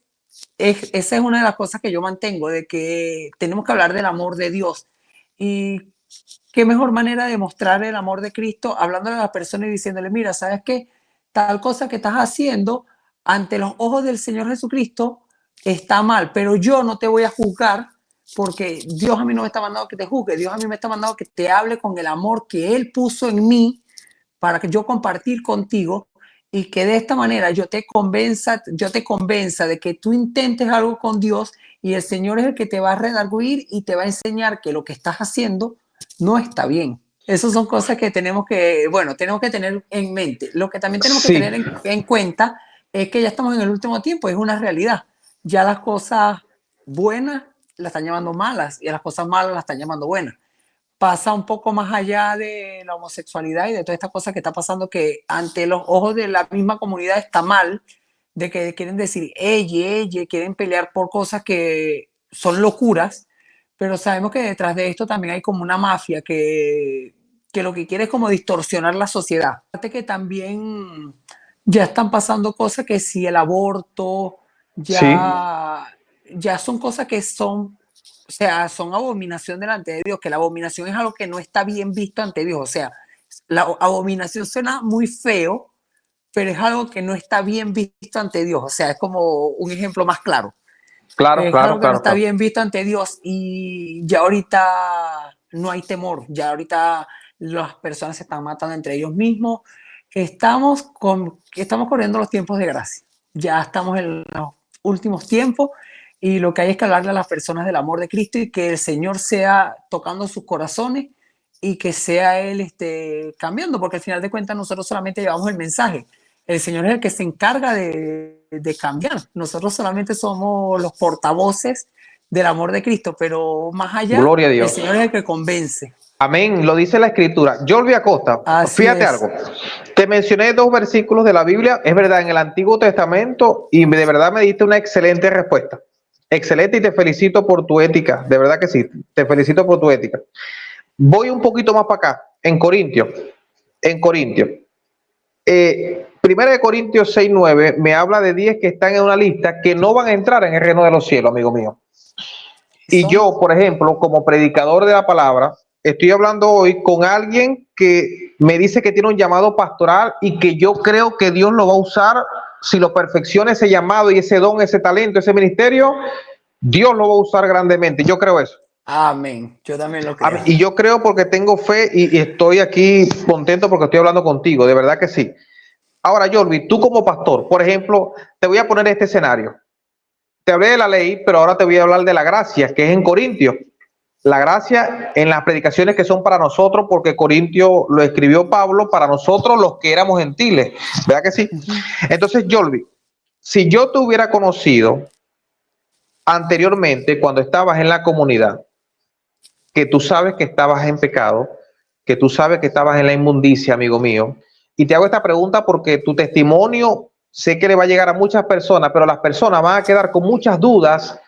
esa es una de las cosas que yo mantengo, de que tenemos que hablar del amor de Dios. Y qué mejor manera de mostrar el amor de Cristo hablándole a las personas y diciéndole, mira, ¿sabes qué? Tal cosa que estás haciendo ante los ojos del Señor Jesucristo está mal, pero yo no te voy a juzgar porque Dios a mí no me está mandando que te juzgue, Dios a mí me está mandando que te hable con el amor que Él puso en mí para que yo compartir contigo y que de esta manera yo te convenza de que tú intentes algo con Dios y el Señor es el que te va a redarguir y te va a enseñar que lo que estás haciendo no está bien. Esas son cosas que tenemos que tener en mente. Lo que también tenemos que tener Sí, en cuenta es que ya estamos en el último tiempo, es una realidad. Ya las cosas buenas las están llamando malas y a las cosas malas las están llamando buenas. Pasa un poco más allá de la homosexualidad y de toda esta cosa que está pasando que ante los ojos de la misma comunidad está mal, de que quieren decir ella, quieren pelear por cosas que son locuras, pero sabemos que detrás de esto también hay como una mafia que lo que quiere es como distorsionar la sociedad. Aparte que también ya están pasando cosas que si el aborto, sí, ya son cosas que son, o sea, son abominación delante de Dios, que la abominación es algo que no está bien visto ante Dios. O sea, la abominación suena muy feo, pero es algo que no está bien visto ante Dios. O sea, es como un ejemplo más claro. claro, Es claro, algo que no claro, está claro. bien visto ante Dios y ya ahorita no hay temor, ya ahorita las personas se están matando entre ellos mismos. Estamos corriendo los tiempos de gracia. Ya estamos en los últimos tiempos y lo que hay es que hablarle a las personas del amor de Cristo y que el Señor sea tocando sus corazones y que sea Él cambiando, porque al final de cuentas nosotros solamente llevamos el mensaje. El Señor es el que se encarga de cambiar. Nosotros solamente somos los portavoces del amor de Cristo, pero más allá, Gloria a el Dios. Señor es el que convence. Amén, lo dice la escritura. Jordi Acosta, Así fíjate es. algo. Te mencioné 2 versículos de la Biblia, es verdad, en el Antiguo Testamento, y de verdad me diste una excelente respuesta. Excelente, y te felicito por tu ética, de verdad que sí, te felicito por tu ética. Voy un poquito más para acá, en Corintios. Primera de Corintios 6:9 me habla de 10 que están en una lista que no van a entrar en el reino de los cielos, amigo mío. Y Son, yo, por ejemplo, como predicador de la palabra, estoy hablando hoy con alguien que me dice que tiene un llamado pastoral y que yo creo que Dios lo va a usar si lo perfecciona ese llamado y ese don, ese talento, ese ministerio. Dios lo va a usar grandemente. Yo creo eso. amén. Yo también lo creo. Y yo creo porque tengo fe y estoy aquí contento porque estoy hablando contigo. De verdad que sí. Ahora, Jordi, tú como pastor, por ejemplo, te voy a poner este escenario. Te hablé de la ley, pero ahora te voy a hablar de la gracia, que es en Corintios. La gracia en las predicaciones que son para nosotros, porque Corintio lo escribió Pablo para nosotros los que éramos gentiles, ¿verdad que sí? Ujú. Entonces, Jordi, si yo te hubiera conocido anteriormente cuando estabas en la comunidad, que tú sabes que estabas en pecado, que tú sabes que estabas en la inmundicia, amigo mío, y te hago esta pregunta porque tu testimonio sé que le va a llegar a muchas personas, pero las personas van a quedar con muchas dudas.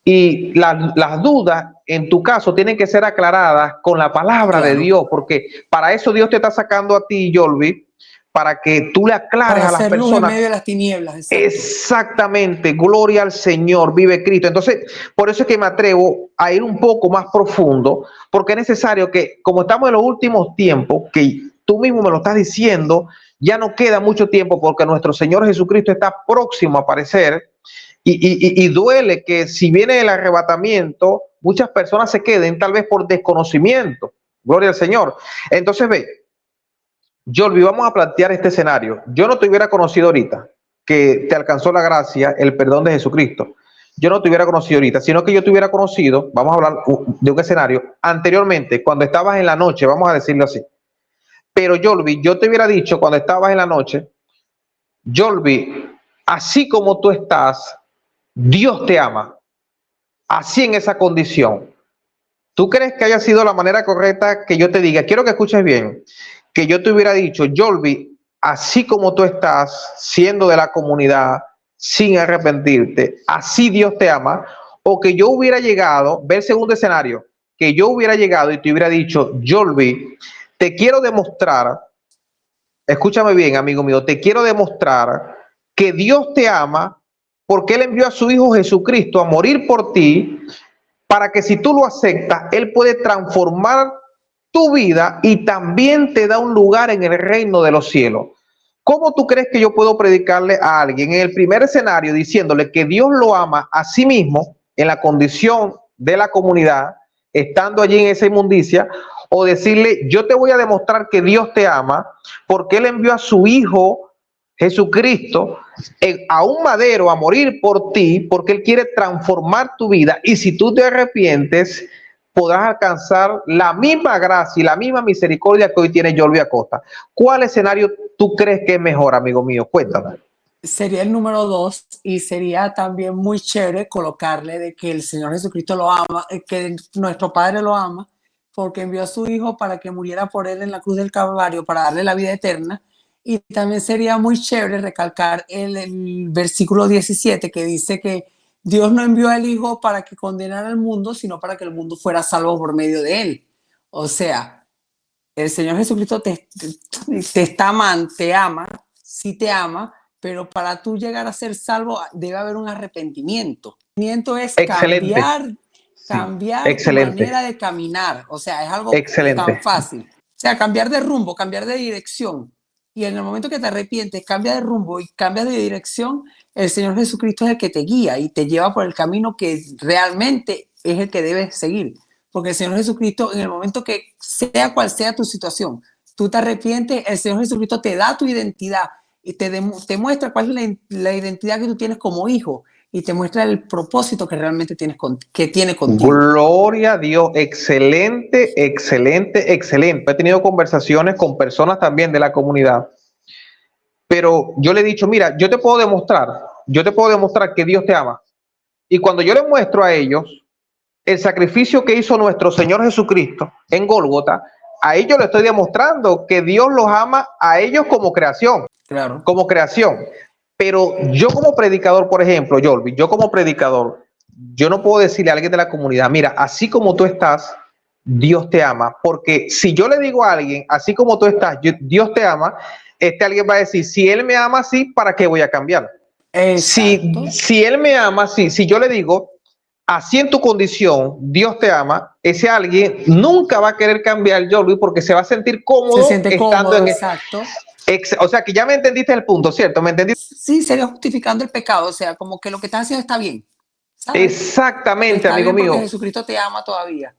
Y las dudas, en tu caso, tienen que ser aclaradas con la palabra de Claro. Dios, porque para eso Dios te está sacando a ti, Jordi, para que tú le aclares Para a las hacer luz en personas medio de las tinieblas, exacto. exactamente, gloria al Señor, vive Cristo. Entonces, por eso es que me atrevo a ir un poco más profundo, porque es necesario que, como estamos en los últimos tiempos, que tú mismo me lo estás diciendo, ya no queda mucho tiempo porque nuestro Señor Jesucristo está próximo a aparecer. Y duele que si viene el arrebatamiento, muchas personas se queden tal vez por desconocimiento. Gloria al Señor. Entonces ve, Jordi, vamos a plantear este escenario. Yo no te hubiera conocido ahorita, que te alcanzó la gracia, el perdón de Jesucristo. Yo no te hubiera conocido ahorita, sino que yo te hubiera conocido, vamos a hablar de un escenario, anteriormente, cuando estabas en la noche, vamos a decirlo así. Pero Jordi, yo te hubiera dicho cuando estabas en la noche, Jordi, así como tú estás, Dios te ama, así en esa condición. ¿Tú crees que haya sido la manera correcta que yo te diga? Quiero que escuches bien, que yo te hubiera dicho, Jordi, así como tú estás siendo de la comunidad sin arrepentirte, así Dios te ama, o que yo hubiera llegado, ve el segundo escenario, que yo hubiera llegado y te hubiera dicho, Jordi, te quiero demostrar, escúchame bien, amigo mío, te quiero demostrar que Dios te ama porque Él envió a su Hijo Jesucristo a morir por ti para que si tú lo aceptas, Él puede transformar tu vida y también te da un lugar en el reino de los cielos. ¿Cómo tú crees que yo puedo predicarle a alguien en el primer escenario diciéndole que Dios lo ama a sí mismo en la condición de la comunidad, estando allí en esa inmundicia, o decirle, yo te voy a demostrar que Dios te ama porque Él envió a su Hijo Jesucristo a un madero a morir por ti porque Él quiere transformar tu vida y si tú te arrepientes podrás alcanzar la misma gracia y la misma misericordia que hoy tiene Jordi Acosta? ¿Cuál escenario tú crees que es mejor, amigo mío? Cuéntame. Sería el número 2 y sería también muy chévere colocarle de que el Señor Jesucristo lo ama, que nuestro Padre lo ama, porque envió a su Hijo para que muriera por él en la cruz del Calvario, para darle la vida eterna. Y también sería muy chévere recalcar el versículo 17 que dice que Dios no envió al Hijo para que condenara al mundo, sino para que el mundo fuera salvo por medio de él. O sea, el Señor Jesucristo te ama, sí te ama, pero para tú llegar a ser salvo debe haber un arrepentimiento. El arrepentimiento es Excelente. Sí, cambiar tu excelente. manera de caminar. O sea, es algo tan Excelente. fácil. O sea, cambiar de rumbo, cambiar de dirección. Y en el momento que te arrepientes, cambias de rumbo y cambias de dirección, el Señor Jesucristo es el que te guía y te lleva por el camino que realmente es el que debes seguir. Porque el Señor Jesucristo, en el momento que sea cual sea tu situación, tú te arrepientes, el Señor Jesucristo te da tu identidad y te muestra cuál es la identidad que tú tienes como hijo y te muestra el propósito que realmente que tiene contigo. Gloria a Dios, excelente, excelente, excelente. He tenido conversaciones con personas también de la comunidad, pero yo le he dicho, mira, yo te puedo demostrar que Dios te ama. Y cuando yo les muestro a ellos el sacrificio que hizo nuestro Señor Jesucristo en Gólgota, a ellos le estoy demostrando que Dios los ama a ellos como creación, Claro. como creación. Pero yo como predicador, por ejemplo, Jordi, yo como predicador, yo no puedo decirle a alguien de la comunidad, mira, así como tú estás, Dios te ama. Porque si yo le digo a alguien, así como tú estás, Dios te ama, alguien va a decir, si Él me ama así, ¿para qué voy a cambiar? Exacto. Si Él me ama, si yo le digo, así en tu condición, Dios te ama, ese alguien nunca va a querer cambiar, Jordi, porque se va a sentir Se cómodo siente estando cómodo, en... exacto. O sea, que ya me entendiste el punto, ¿cierto? ¿Me entendiste? Sí, sería justificando el pecado, o sea, como que lo que estás haciendo está bien, ¿sabes? Exactamente, Está amigo bien porque mío. Jesucristo te ama todavía.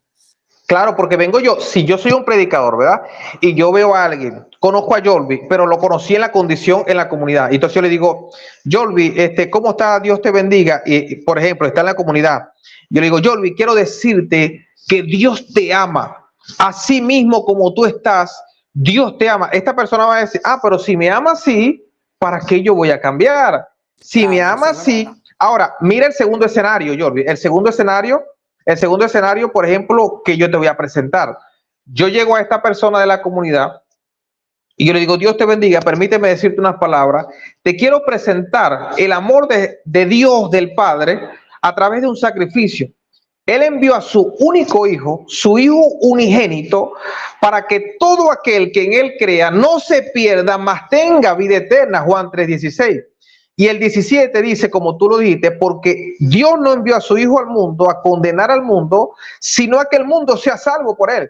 Claro, porque vengo yo, si yo soy un predicador, ¿verdad? Y yo veo a alguien, conozco a Jordi, pero lo conocí en la condición en la comunidad. Y entonces yo le digo, Jordi, ¿cómo está? Dios te bendiga. Por ejemplo, está en la comunidad. Yo le digo, Jordi, quiero decirte que Dios te ama. Así mismo como tú estás, Dios te ama. Esta persona va a decir, ah, pero si me ama así, ¿para qué yo voy a cambiar? Si me Claro, eso ama es verdad. así. Ahora, mira el segundo escenario, Jordi. El segundo escenario, por ejemplo, que yo te voy a presentar. Yo llego a esta persona de la comunidad y yo le digo, Dios te bendiga, permíteme decirte unas palabras. Te quiero presentar el amor de Dios, del Padre, a través de un sacrificio. Él envió a su único hijo, su hijo unigénito, para que todo aquel que en él crea no se pierda, mas tenga vida eterna. Juan 3:16. Y el 17 dice, como tú lo dijiste, porque Dios no envió a su hijo al mundo a condenar al mundo, sino a que el mundo sea salvo por él.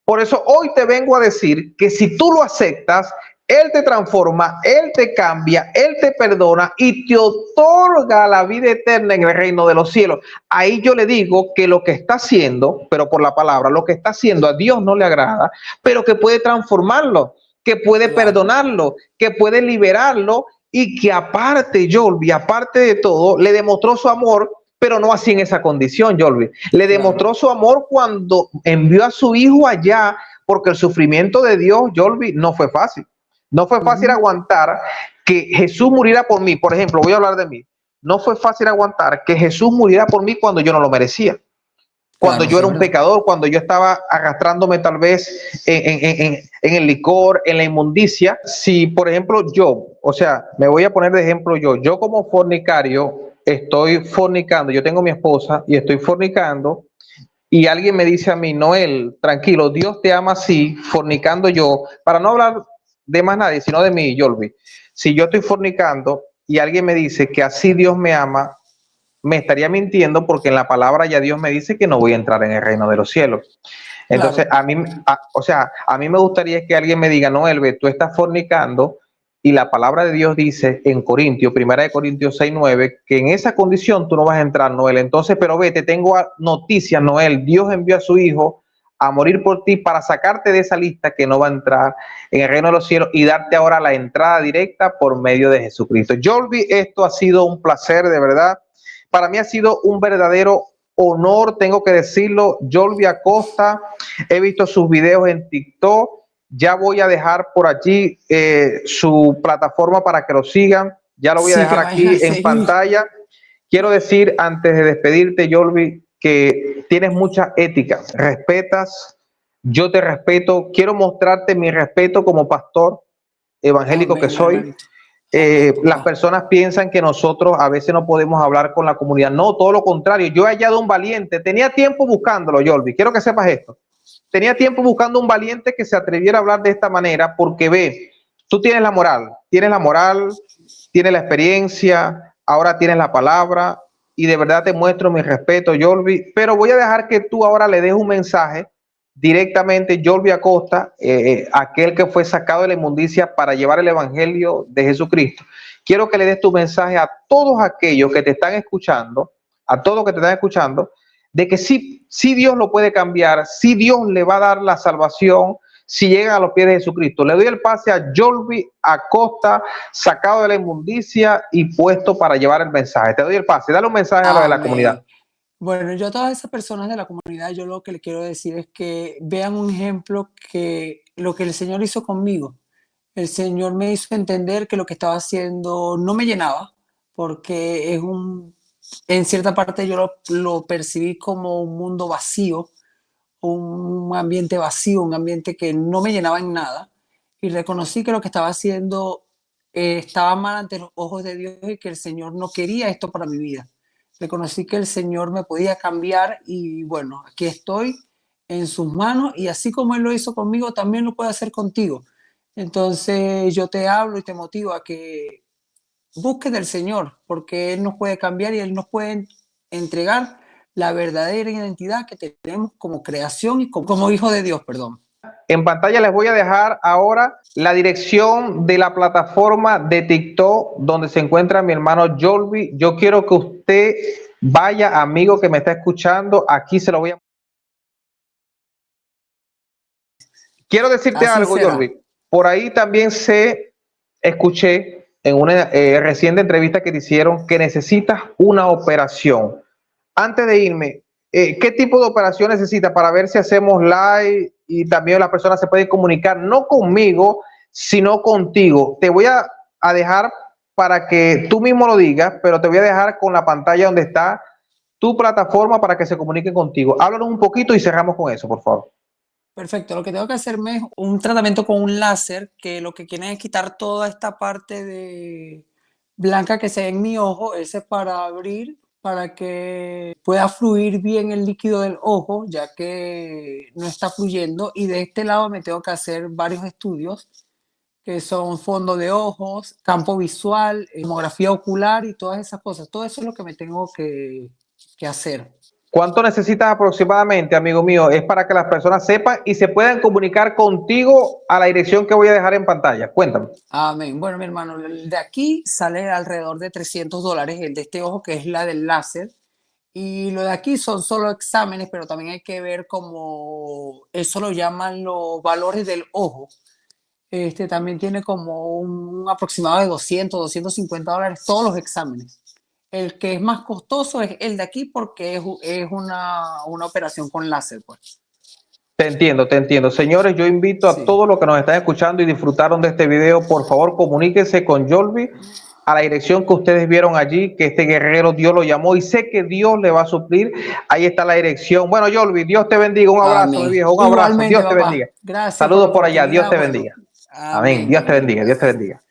Por eso hoy te vengo a decir que si tú lo aceptas, Él te transforma, Él te cambia, Él te perdona y te otorga la vida eterna en el reino de los cielos. Ahí yo le digo que lo que está haciendo, pero por la palabra, lo que está haciendo a Dios no le agrada, pero que puede transformarlo, que puede Claro. perdonarlo, que puede liberarlo y que aparte, Yolvi, aparte de todo, le demostró su amor, pero no así en esa condición, Yolvi. Le Claro. demostró su amor cuando envió a su hijo allá, porque el sufrimiento de Dios, Yolvi, no fue fácil. No fue fácil Ujú. aguantar que Jesús muriera por mí. Por ejemplo, voy a hablar de mí. No fue fácil aguantar que Jesús muriera por mí cuando yo no lo merecía, cuando Claro, yo eso era es un verdad. pecador, cuando yo estaba arrastrándome tal vez en el licor, en la inmundicia. Si, por ejemplo, yo, o sea, me voy a poner de ejemplo yo como fornicario, estoy fornicando, yo tengo mi esposa y estoy fornicando, y alguien me dice a mí, Noel, tranquilo, Dios te ama así, fornicando yo, para no hablar de más nadie, sino de mí, Yolvi. Si yo estoy fornicando y alguien me dice que así Dios me ama, me estaría mintiendo porque en la palabra ya Dios me dice que no voy a entrar en el reino de los cielos. Entonces, Claro. o sea, a mí me gustaría que alguien me diga, no, Elbe, tú estás fornicando y la palabra de Dios dice en Corintios, primera de Corintios 6:9, que en esa condición tú no vas a entrar, Noel. Entonces, pero ve, te tengo noticias, Noel. Dios envió a su hijo a morir por ti para sacarte de esa lista que no va a entrar en el reino de los cielos y darte ahora la entrada directa por medio de Jesucristo. Jordi, esto ha sido un placer, de verdad. Para mí ha sido un verdadero honor, tengo que decirlo. Jordi Acosta, he visto sus videos en TikTok. Ya voy a dejar por allí su plataforma para que lo sigan. Ya lo voy a Sí, que dejar vayan a aquí en seguir. pantalla. Quiero decir, antes de despedirte, Jordi, que tienes mucha ética, respetas, yo te respeto, quiero mostrarte mi respeto como pastor evangélico que Amén, soy. hermanito. Amén, Las papá. personas piensan que nosotros a veces no podemos hablar con la comunidad. No, todo lo contrario. Yo he hallado un valiente. Tenía tiempo buscándolo, Jordi. Quiero que sepas esto. Tenía tiempo buscando un valiente que se atreviera a hablar de esta manera porque ve, tú tienes la moral, tienes la experiencia, ahora tienes la palabra y de verdad te muestro mi respeto, Jordi. Pero voy a dejar que tú ahora le des un mensaje directamente, Jordi Acosta, aquel que fue sacado de la inmundicia para llevar el evangelio de Jesucristo. Quiero que le des tu mensaje a todos aquellos que te están escuchando, a todos que te están escuchando, de que sí Dios lo puede cambiar, sí Dios le va a dar la salvación si llegan a los pies de Jesucristo. Le doy el pase a Jordi Acosta, sacado de la inmundicia y puesto para llevar el mensaje. Te doy el pase, dale un mensaje a lo de la comunidad. Amén. Bueno, yo a todas esas personas de la comunidad, yo lo que le quiero decir es que vean un ejemplo que lo que el Señor hizo conmigo. El Señor me hizo entender que lo que estaba haciendo no me llenaba, porque es un en cierta parte yo lo percibí como un mundo vacío, un ambiente vacío, un ambiente que no me llenaba en nada, y reconocí que lo que estaba haciendo estaba mal ante los ojos de Dios y que el Señor no quería esto para mi vida. Reconocí que el Señor me podía cambiar y bueno, aquí estoy en sus manos y así como Él lo hizo conmigo, también lo puede hacer contigo. Entonces yo te hablo y te motivo a que busques del Señor, porque Él nos puede cambiar y Él nos puede entregar la verdadera identidad que tenemos como creación y como hijo de Dios, perdón. En pantalla les voy a dejar ahora la dirección de la plataforma de TikTok donde se encuentra mi hermano Jolby. Yo quiero que usted vaya, amigo que me está escuchando, aquí se lo voy a... Quiero decirte Así algo, será. Jolby. Por ahí también escuché en una reciente entrevista que te hicieron que necesitas una operación. Antes de irme, ¿qué tipo de operación necesitas para ver si hacemos live y también las personas se pueden comunicar, no conmigo, sino contigo? Te voy a dejar para que tú mismo lo digas, pero te voy a dejar con la pantalla donde está tu plataforma para que se comuniquen contigo. Háblanos un poquito y cerramos con eso, por favor. Perfecto, lo que tengo que hacerme es un tratamiento con un láser que lo que quiere es quitar toda esta parte de blanca que se ve en mi ojo, ese es para abrir, para que pueda fluir bien el líquido del ojo, ya que no está fluyendo. Y de este lado me tengo que hacer varios estudios, que son fondo de ojos, campo visual, tomografía ocular y todas esas cosas. Todo eso es lo que me tengo que hacer. ¿Cuánto necesitas aproximadamente, amigo mío? Es para que las personas sepan y se puedan comunicar contigo a la dirección que voy a dejar en pantalla. Cuéntame. Amén. Bueno, mi hermano, el de aquí sale alrededor de $300, el de este ojo que es la del láser. Y lo de aquí son solo exámenes, pero también hay que ver cómo eso lo llaman los valores del ojo. También tiene como un aproximado de $250 todos los exámenes. El que es más costoso es el de aquí porque es una operación con láser, pues. Te entiendo, te entiendo. Señores, yo invito a Sí. todos los que nos están escuchando y disfrutaron de este video, por favor, comuníquense con Jolby a la dirección que ustedes vieron allí, que este guerrero Dios lo llamó y sé que Dios le va a suplir. Ahí está la dirección. Bueno, Jolby, Dios te bendiga. Un abrazo, mi Amén. viejo, un abrazo. Igualmente, Dios te papá. bendiga. Gracias por la Saludos por allá. Dios oportunidad. te Bueno, bendiga. Amén. amén, Dios te amén. bendiga. Dios te Gracias. bendiga.